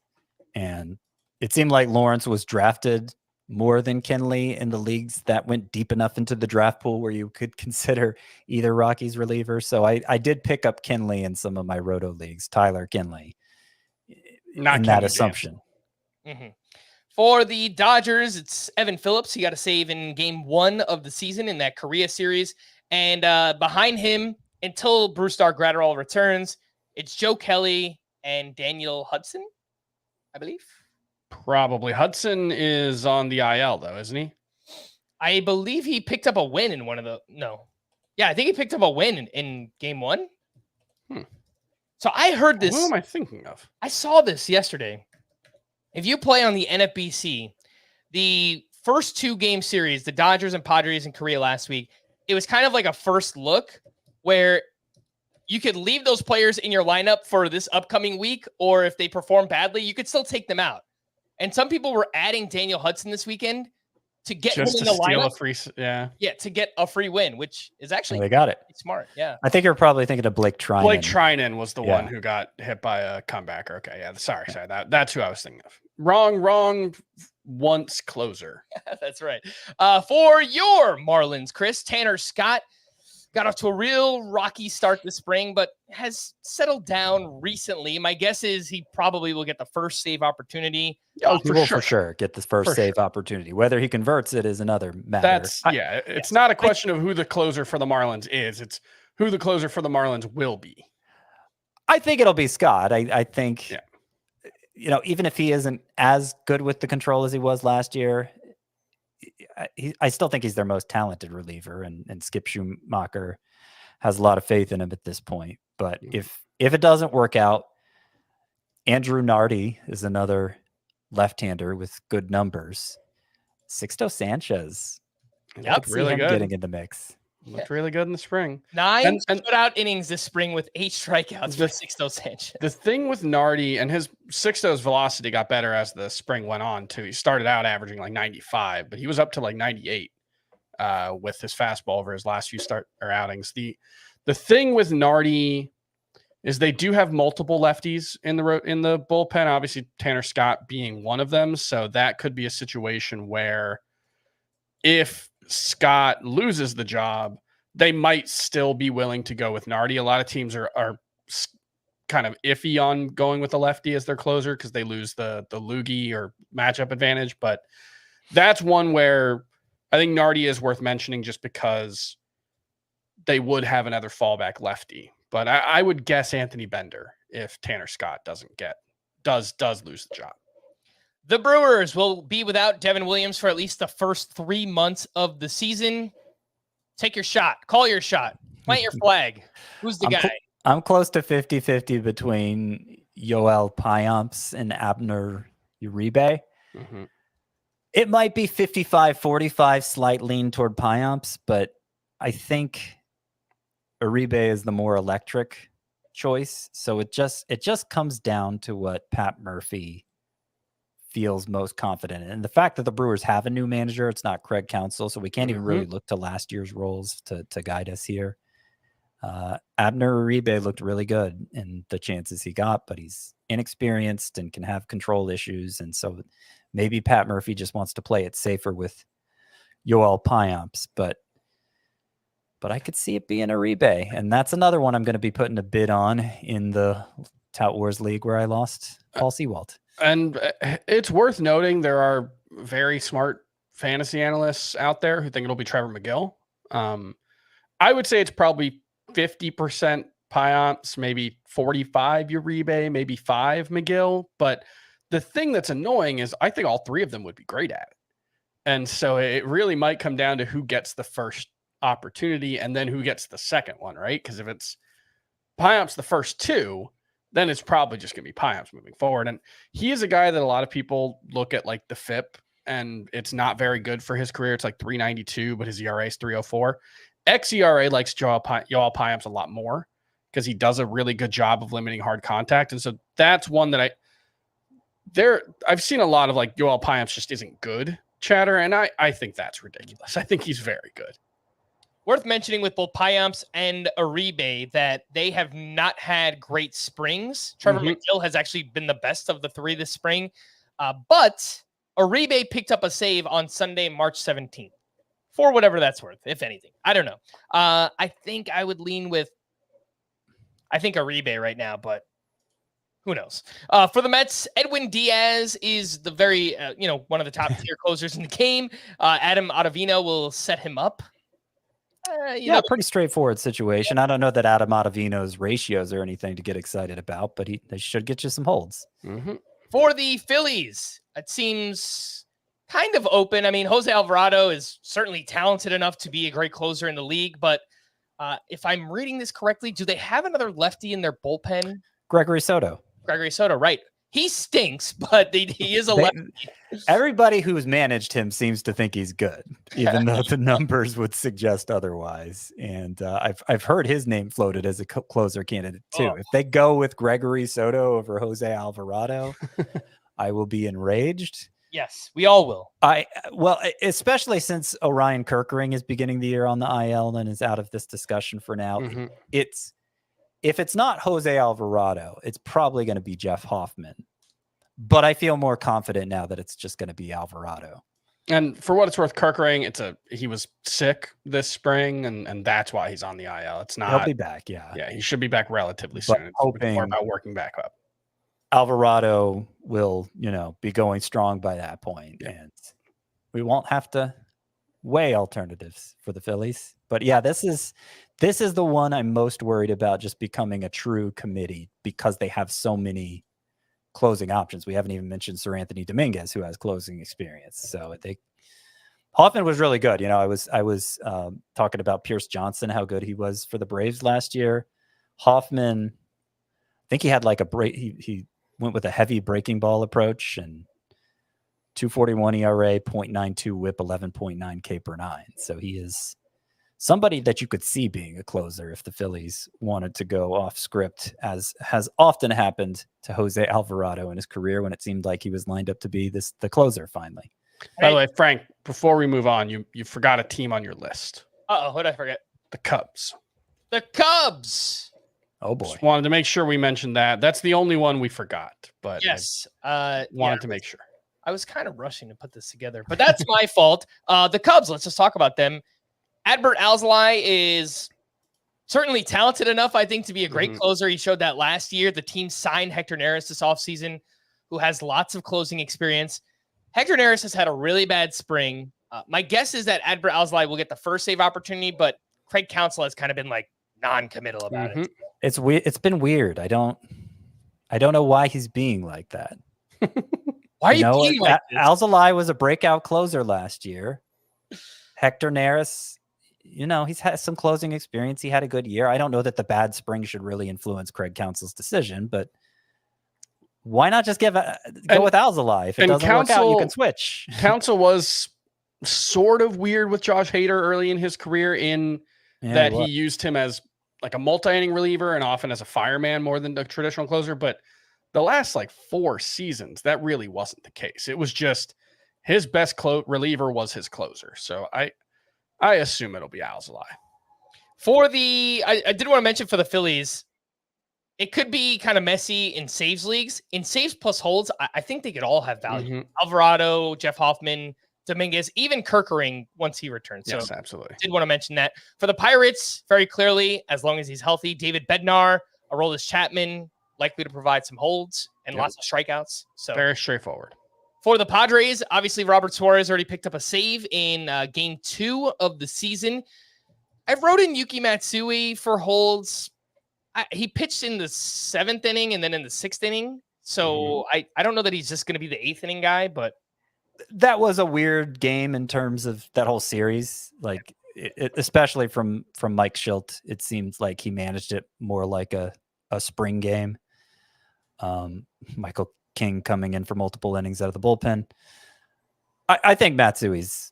And it seemed like Lawrence was drafted more than Kinley in the leagues that went deep enough into the draft pool where you could consider either Rockies reliever. So I did pick up Kinley in some of my roto leagues, Tyler Kinley, not that assumption. Mm-hmm. For the Dodgers, it's Evan Phillips. He got a save in game 1 of the season in that Korea series. And behind him, until Brusdar Graterol returns, it's Joe Kelly and Daniel Hudson, I believe. Probably. Hudson is on the IL, though, isn't he? I believe he picked up a win in one of the... No. Yeah, I think he picked up a win in game 1. So I heard this... Who am I thinking of? I saw this yesterday. If you play on the NFBC, the first 2 game series, the Dodgers and Padres in Korea last week, it was kind of like a first look where you could leave those players in your lineup for this upcoming week, or if they perform badly, you could still take them out. And some people were adding Daniel Hudson this weekend to get him in the lineup. Yeah, to get a free win, which is actually they got it. Smart. Yeah. I think you're probably thinking of Blake Trinan. Blake Trinan was the one who got hit by a comebacker. Okay, yeah. Sorry. That's who I was thinking of. Wrong. Once closer. That's right. For your Marlins, Chris, Tanner Scott got off to a real rocky start this spring, but has settled down recently. My guess is he probably will get the first save opportunity. He will for sure get the first save opportunity. Whether he converts it is another matter. It's not a question of who the closer for the Marlins is. It's who the closer for the Marlins will be. I think it'll be Scott. I think, even if he isn't as good with the control as he was last year, I still think he's their most talented reliever, and Skip Schumacher has a lot of faith in him at this point. But if it doesn't work out, Andrew Nardi is another left-hander with good numbers. Sixto Sanchez, really good, getting in the mix. Looked really good in the spring. 9 shutout innings this spring with 8 strikeouts for Sixto Sanchez. The thing with Nardi, and Sixto's velocity got better as the spring went on too. He started out averaging like 95, but he was up to like 98 with his fastball over his last few outings. The thing with Nardi is they do have multiple lefties in the bullpen. Obviously, Tanner Scott being one of them, so that could be a situation where if Scott loses the job, they might still be willing to go with Nardi. A lot of teams are kind of iffy on going with the lefty as their closer because they lose the loogie or matchup advantage. But that's one where I think Nardi is worth mentioning just because they would have another fallback lefty. But I would guess Anthony Bender if Tanner Scott does lose the job. The Brewers will be without Devin Williams for at least the first 3 months of the season. Take your shot. Call your shot. Plant your flag. Who's the guy? I'm close to 50-50 between Yoel Payamps and Abner Uribe. Mm-hmm. It might be 55-45, slight lean toward Payamps, but I think Uribe is the more electric choice. So it just comes down to what Pat Murphy feels most confident in. And the fact that the Brewers have a new manager, it's not Craig Counsell, so we can't even really look to last year's roles to guide us here. Abner Uribe looked really good in the chances he got, but he's inexperienced and can have control issues. And so maybe Pat Murphy just wants to play it safer with Yoel Payamps, but I could see it being Uribe. And that's another one I'm going to be putting a bid on in the Tout Wars League where I lost Paul Sewald. And it's worth noting there are very smart fantasy analysts out there who think it'll be Trevor McGill. I would say it's probably 50% Payamps, maybe 45 Uribe, maybe 5 McGill. But the thing that's annoying is I think all 3 of them would be great at it. And so it really might come down to who gets the first opportunity and then who gets the second one, right? Because if it's Payamps the first 2, then it's probably just going to be Payamps moving forward. And he is a guy that a lot of people look at like the FIP, and it's not very good for his career. It's like 392, but his ERA is 304. xERA likes Yoel Payamps a lot more because he does a really good job of limiting hard contact. And so that's one that I've seen a lot of like Yoel Payamps just isn't good chatter. And I think that's ridiculous. I think he's very good. Worth mentioning with both Payamps and Uribe that they have not had great springs. Trevor McGill has actually been the best of the three this spring. But Uribe picked up a save on Sunday, March 17th. For whatever that's worth, if anything. I don't know. I think I would lean with, I think Uribe right now, but who knows? For the Mets, Edwin Diaz is the very, one of the top tier closers in the game. Adam Ottavino will set him up. Pretty straightforward situation. I don't know that Adam Ottavino's ratios are anything to get excited about, but they should get you some holds. For the Phillies, it seems kind of open. I mean, Jose Alvarado is certainly talented enough to be a great closer in the league, but if I'm reading this correctly, do they have another lefty in their bullpen? Gregory Soto, right. He stinks, but he is a lefty. Everybody who's managed him seems to think he's good, even though the numbers would suggest otherwise. And I've heard his name floated as a closer candidate too. If they go with Gregory Soto over Jose Alvarado, I will be enraged. Yes, we all will. Especially since Orion Kerkering is beginning the year on the IL and is out of this discussion for now. If it's not Jose Alvarado, it's probably going to be Jeff Hoffman. But I feel more confident now that it's just going to be Alvarado. And for what it's worth, Kerkering, he was sick this spring, and that's why he's on the IL. It's not. He'll be back, yeah. Yeah, he should be back relatively soon. It's hoping more about working back up. Alvarado will, be going strong by that point, and we won't have to weigh alternatives for the Phillies. But yeah, this is the one I'm most worried about just becoming a true committee because they have so many closing options. We haven't even mentioned Sir Anthony Dominguez, who has closing experience. So I think Hoffman was really good. I was talking about Pierce Johnson, how good he was for the Braves last year. Hoffman, I think he had like a break. He went with a heavy breaking ball approach and 2.41 ERA, 0.92 WHIP, 11.9 K per nine. So he is somebody that you could see being a closer if the Phillies wanted to go off script, as has often happened to Jose Alvarado in his career when it seemed like he was lined up to be the closer finally. By the way, Frank, before we move on, you forgot a team on your list. What did I forget? The Cubs. The Cubs. Oh boy. Just wanted to make sure we mentioned that. That's the only one we forgot, but yes, wanted to make sure. I was kind of rushing to put this together, but that's my fault. The Cubs, let's just talk about them. Adbert Alzolay is certainly talented enough, I think, to be a great closer. He showed that last year. The team signed Hector Neris this offseason, who has lots of closing experience. Hector Neris has had a really bad spring. My guess is that Adbert Alzolay will get the first save opportunity, but Craig Counsell has kind of been like non-committal about it. It's weird. It's been weird. I don't know why he's being like that. Why are you being like this? Alzolay was a breakout closer last year. Hector Neris, he's had some closing experience. He had a good year. I don't know that the bad spring should really influence Craig Counsell's decision, but why not just go with Alzolay? If it doesn't work out, you can switch. Counsell was sort of weird with Josh Hader early in his career that he used him as like a multi-inning reliever and often as a fireman more than a traditional closer. But the last 4 seasons, that really wasn't the case. It was just his best reliever was his closer. So I assume it'll be Alzolay. I did want to mention for the Phillies, it could be kind of messy in saves leagues. In saves plus holds, I think they could all have value. Alvarado, Jeff Hoffman, Dominguez, even Kerkering once he returns. Yes, so absolutely. Did want to mention that. For the Pirates, very clearly, as long as he's healthy, David Bednar, Aroldis Chapman, likely to provide some holds and lots of strikeouts. So very straightforward. For the Padres, obviously Robert Suarez already picked up a save in game 2 of the season. I wrote in Yuki Matsui for holds. He pitched in the 7th inning and then in the 6th inning. So I don't know that he's just going to be the 8th inning guy, but that was a weird game in terms of that whole series. Especially from Mike Schilt, it seems like he managed it more like a spring game. Michael King coming in for multiple innings out of the bullpen. I think Matsui's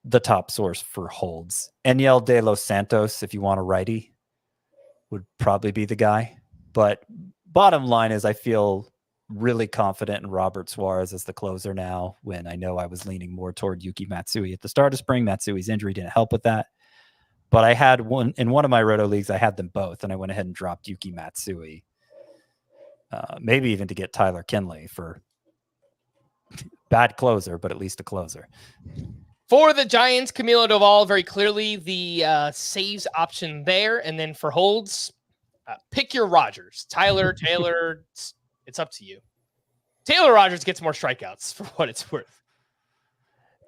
the top source for holds. Eniel De Los Santos, if you want a righty, would probably be the guy. But bottom line is I feel really confident in Robert Suarez as the closer now, when I know I was leaning more toward Yuki Matsui at the start of spring. Matsui's injury didn't help with that. But I had one in one of my roto leagues. I had them both, and I went ahead and dropped Yuki Matsui. Maybe even to get Tyler Kinley for bad closer, but at least a closer. For the Giants, Camilo Doval, very clearly the saves option there. And then for holds, pick your Rogers. Tyler, Taylor, it's up to you. Taylor Rogers gets more strikeouts for what it's worth.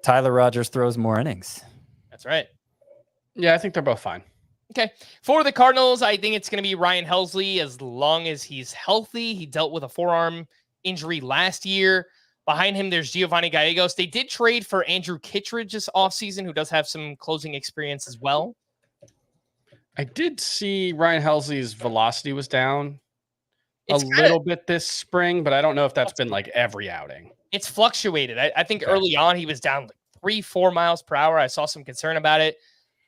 Tyler Rogers throws more innings. That's right. Yeah, I think they're both fine. Okay. For the Cardinals, I think it's going to be Ryan Helsley as long as he's healthy. He dealt with a forearm injury last year. Behind him, there's Giovanni Gallegos. They did trade for Andrew Kittredge this offseason, who does have some closing experience as well. I did see Ryan Helsley's velocity was down a little bit this spring, but I don't know if that's been like every outing. It's fluctuated. I think early on he was down like 3-4 miles per hour. I saw some concern about it.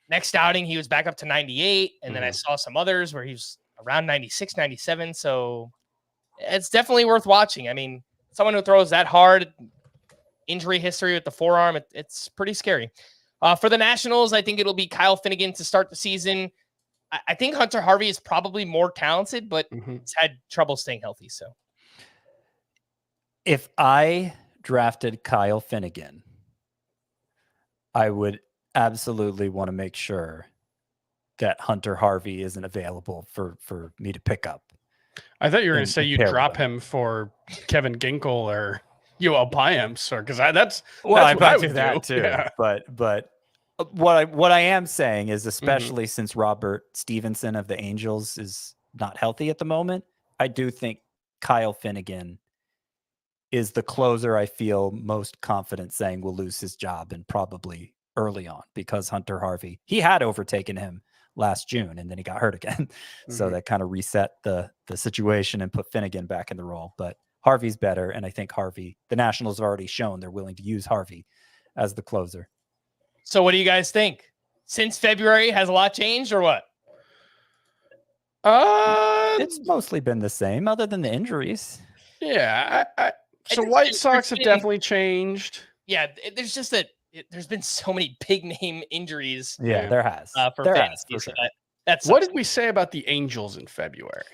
Next outing, he was back up to 98. And then I saw some others where he was around 96, 97. So it's definitely worth watching. I mean, someone who throws that hard, injury history with the forearm, it's pretty scary. For the Nationals, I think it'll be Kyle Finnegan to start the season. I think Hunter Harvey is probably more talented, but he's had trouble staying healthy. So if I drafted Kyle Finnegan, I would absolutely want to make sure that Hunter Harvey isn't available for me to pick up. I thought you were going to say you drop him for Kevin Ginkel or Yoel Payamps, or because that's I would do that too. Yeah. But what I am saying is, especially since Robert Stevenson of the Angels is not healthy at the moment, I do think Kyle Finnegan is the closer I feel most confident saying will lose his job, and probably early on, because Hunter Harvey, he had overtaken him last June and then he got hurt again. So that kind of reset the situation and put Finnegan back in the role. But Harvey's better. And I think Harvey, the Nationals have already shown they're willing to use Harvey as the closer. So what do you guys think? Since February, has a lot changed or what? It's mostly been the same other than the injuries. Yeah. So White Sox have definitely changed. Yeah. There's just there's been so many big name injuries. Yeah, there has. For fantasy. For sure. So that's what did we say about the Angels in February?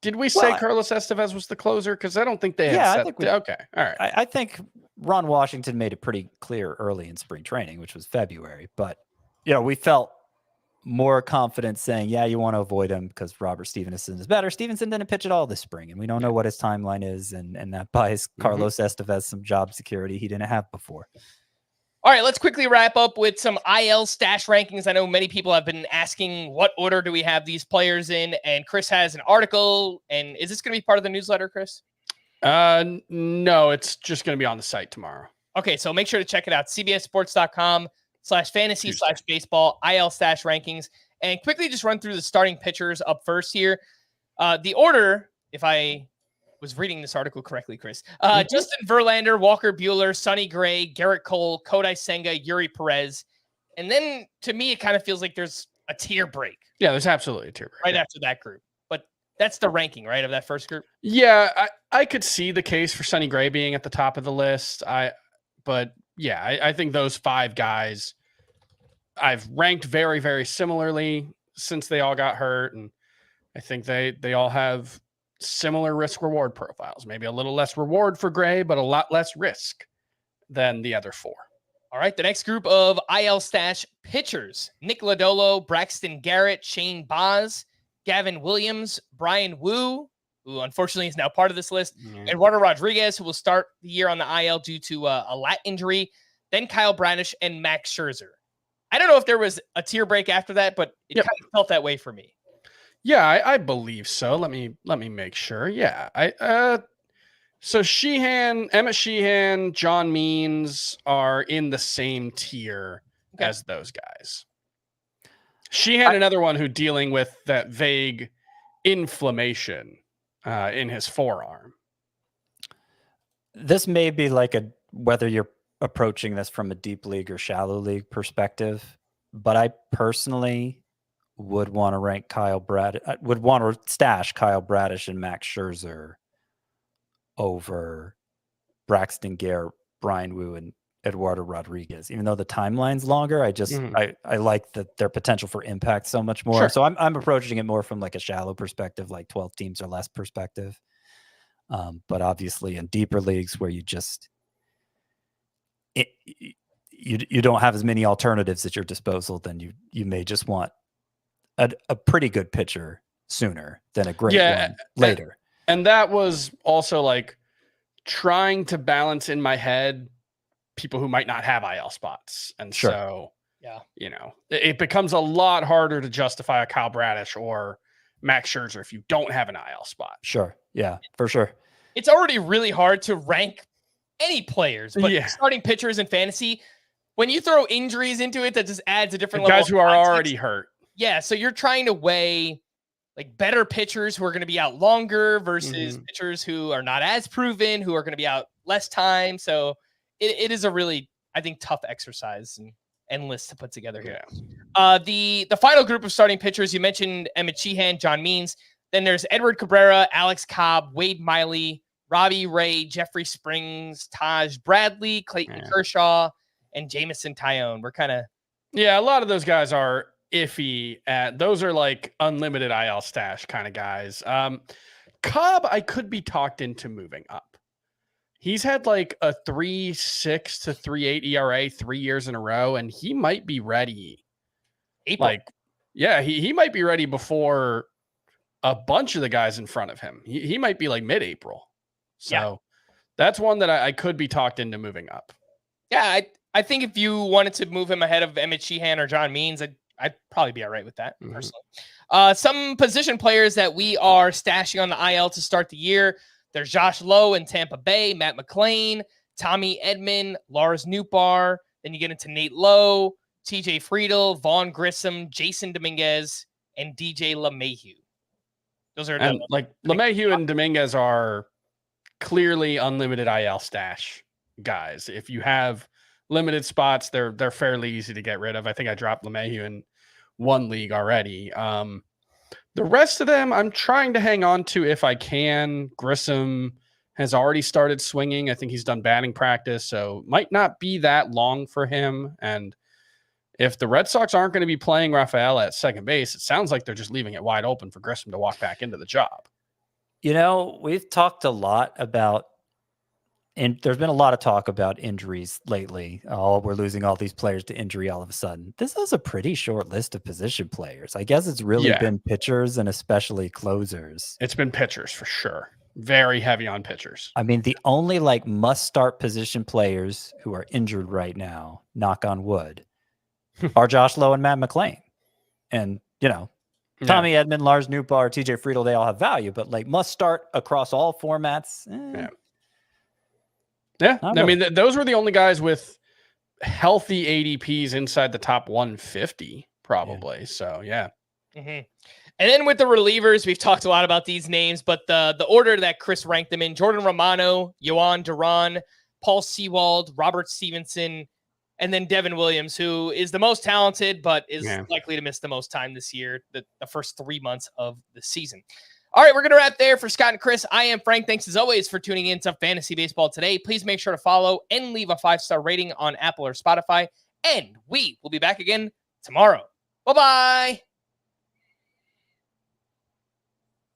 Did we say Carlos Estevez was the closer? Because I don't think they had said. Okay, all right. I think Ron Washington made it pretty clear early in spring training, which was February. But we felt more confident saying, yeah, you want to avoid him because Robert Stevenson is better. Stevenson didn't pitch at all this spring, and we don't know what his timeline is, and that buys Carlos Estevez some job security he didn't have before. All right, let's quickly wrap up with some IL stash rankings. I know many people have been asking what order do we have these players in, and Chris has an article. And is this going to be part of the newsletter, Chris? No, it's just going to be on the site tomorrow. Okay, so make sure to check it out. cbssports.com/fantasy/baseball IL stash rankings. And quickly just run through the starting pitchers up first here. The order, if I was reading this article correctly, Chris. Justin Verlander, Walker Buehler, Sonny Gray, Garrett Cole, Kodai Senga, Yuri Perez. And then to me, it kind of feels like there's a tier break. Yeah, there's absolutely a tier break. Right after that group. But that's the ranking, right, of that first group? Yeah, I could see the case for Sonny Gray being at the top of the list. I think those 5 guys I've ranked very, very similarly since they all got hurt. And I think they all have similar risk reward profiles, maybe a little less reward for Gray, but a lot less risk than the other 4. All right. The next group of IL stash pitchers: Nick Lodolo, Braxton Garrett, Shane Baz, Gavin Williams, Bryan Woo, who unfortunately is now part of this list, Eduardo Rodriguez, who will start the year on the IL due to a lat injury, then Kyle Bradish and Max Scherzer. I don't know if there was a tier break after that, but it kind of felt that way for me. Yeah, I believe so. Let me make sure. Yeah, so Emmett Sheehan, John Means are in the same tier as those guys. Sheehan, another one who dealing with that vague inflammation in his forearm. This may be like whether you're approaching this from a deep league or shallow league perspective, but I personally would want to stash Kyle Bradish and Max Scherzer over Braxton Garrett, Bryan Woo, and Eduardo Rodriguez. Even though the timeline's longer, I like their potential for impact so much more. Sure. So I'm approaching it more from like a shallow perspective, like 12 teams or less perspective. But obviously in deeper leagues where you don't have as many alternatives at your disposal, then you may just want a pretty good pitcher sooner than a great one later. And that was also like trying to balance in my head people who might not have IL spots. And so, it becomes a lot harder to justify a Kyle Bradish or Max Scherzer if you don't have an IL spot. Sure. Yeah, for sure. It's already really hard to rank any players, but starting pitchers in fantasy, when you throw injuries into it, that just adds a different level. Guys who are already hurt. Yeah. So you're trying to weigh like better pitchers who are going to be out longer versus pitchers who are not as proven, who are going to be out less time. So it is a really, I think, tough exercise and endless to put together here. Yeah. The final group of starting pitchers, you mentioned Emmett Sheehan, John Means. Then there's Edward Cabrera, Alex Cobb, Wade Miley, Robbie Ray, Jeffrey Springs, Taj Bradley, Clayton Kershaw, and Jamison Tyone. We're kind of... Yeah, a lot of those guys are iffy. Those are like unlimited IL stash kind of guys. Cobb, I could be talked into moving up. He's had like a 3.6 to 3.8 ERA 3 years in a row, and he might be ready. April. He might be ready before a bunch of the guys in front of him. He might be like mid-April. So that's one that I could be talked into moving up. Yeah, I think if you wanted to move him ahead of Emmett Sheehan or John Means, I'd probably be all right with that personally. Some position players that we are stashing on the IL to start the year. There's Josh Lowe in Tampa Bay, Matt McClain, Tommy Edman, Lars Nootbaar. Then you get into Nate Lowe, TJ Friedel, Vaughn Grissom, Jason Dominguez, and DJ LeMahieu. Those are LeMahieu and Dominguez are clearly unlimited IL stash guys. If you have limited spots, they're fairly easy to get rid of. I think I dropped LeMahieu in one league already. The rest of them, I'm trying to hang on to if I can. Grissom has already started swinging. I think he's done batting practice, so might not be that long for him. And if the Red Sox aren't going to be playing Rafael at second base, it sounds like they're just leaving it wide open for Grissom to walk back into the job. We've talked a lot about, and there's been a lot of talk about injuries lately. We're losing all these players to injury all of a sudden. This is a pretty short list of position players. I guess it's really been pitchers and especially closers. It's been pitchers for sure. Very heavy on pitchers. I mean, the only must-start position players who are injured right now, knock on wood, are Josh Lowe and Matt McClain. And, Tommy Edman, Lars Nootbaar, TJ Friedel, they all have value, but must start across all formats. Yeah. I mean, those were the only guys with healthy ADPs inside the top 150, probably. Yeah. So, yeah. And then with the relievers, we've talked a lot about these names, but the order that Chris ranked them in: Jordan Romano, Yohan Duran, Paul Sewald, Robert Stevenson, and then Devin Williams, who is the most talented, but is likely to miss the most time this year, the first 3 months of the season. All right, we're going to wrap there for Scott and Chris. I am Frank. Thanks as always for tuning in to Fantasy Baseball Today. Please make sure to follow and leave a 5-star rating on Apple or Spotify. And we will be back again tomorrow. Bye-bye.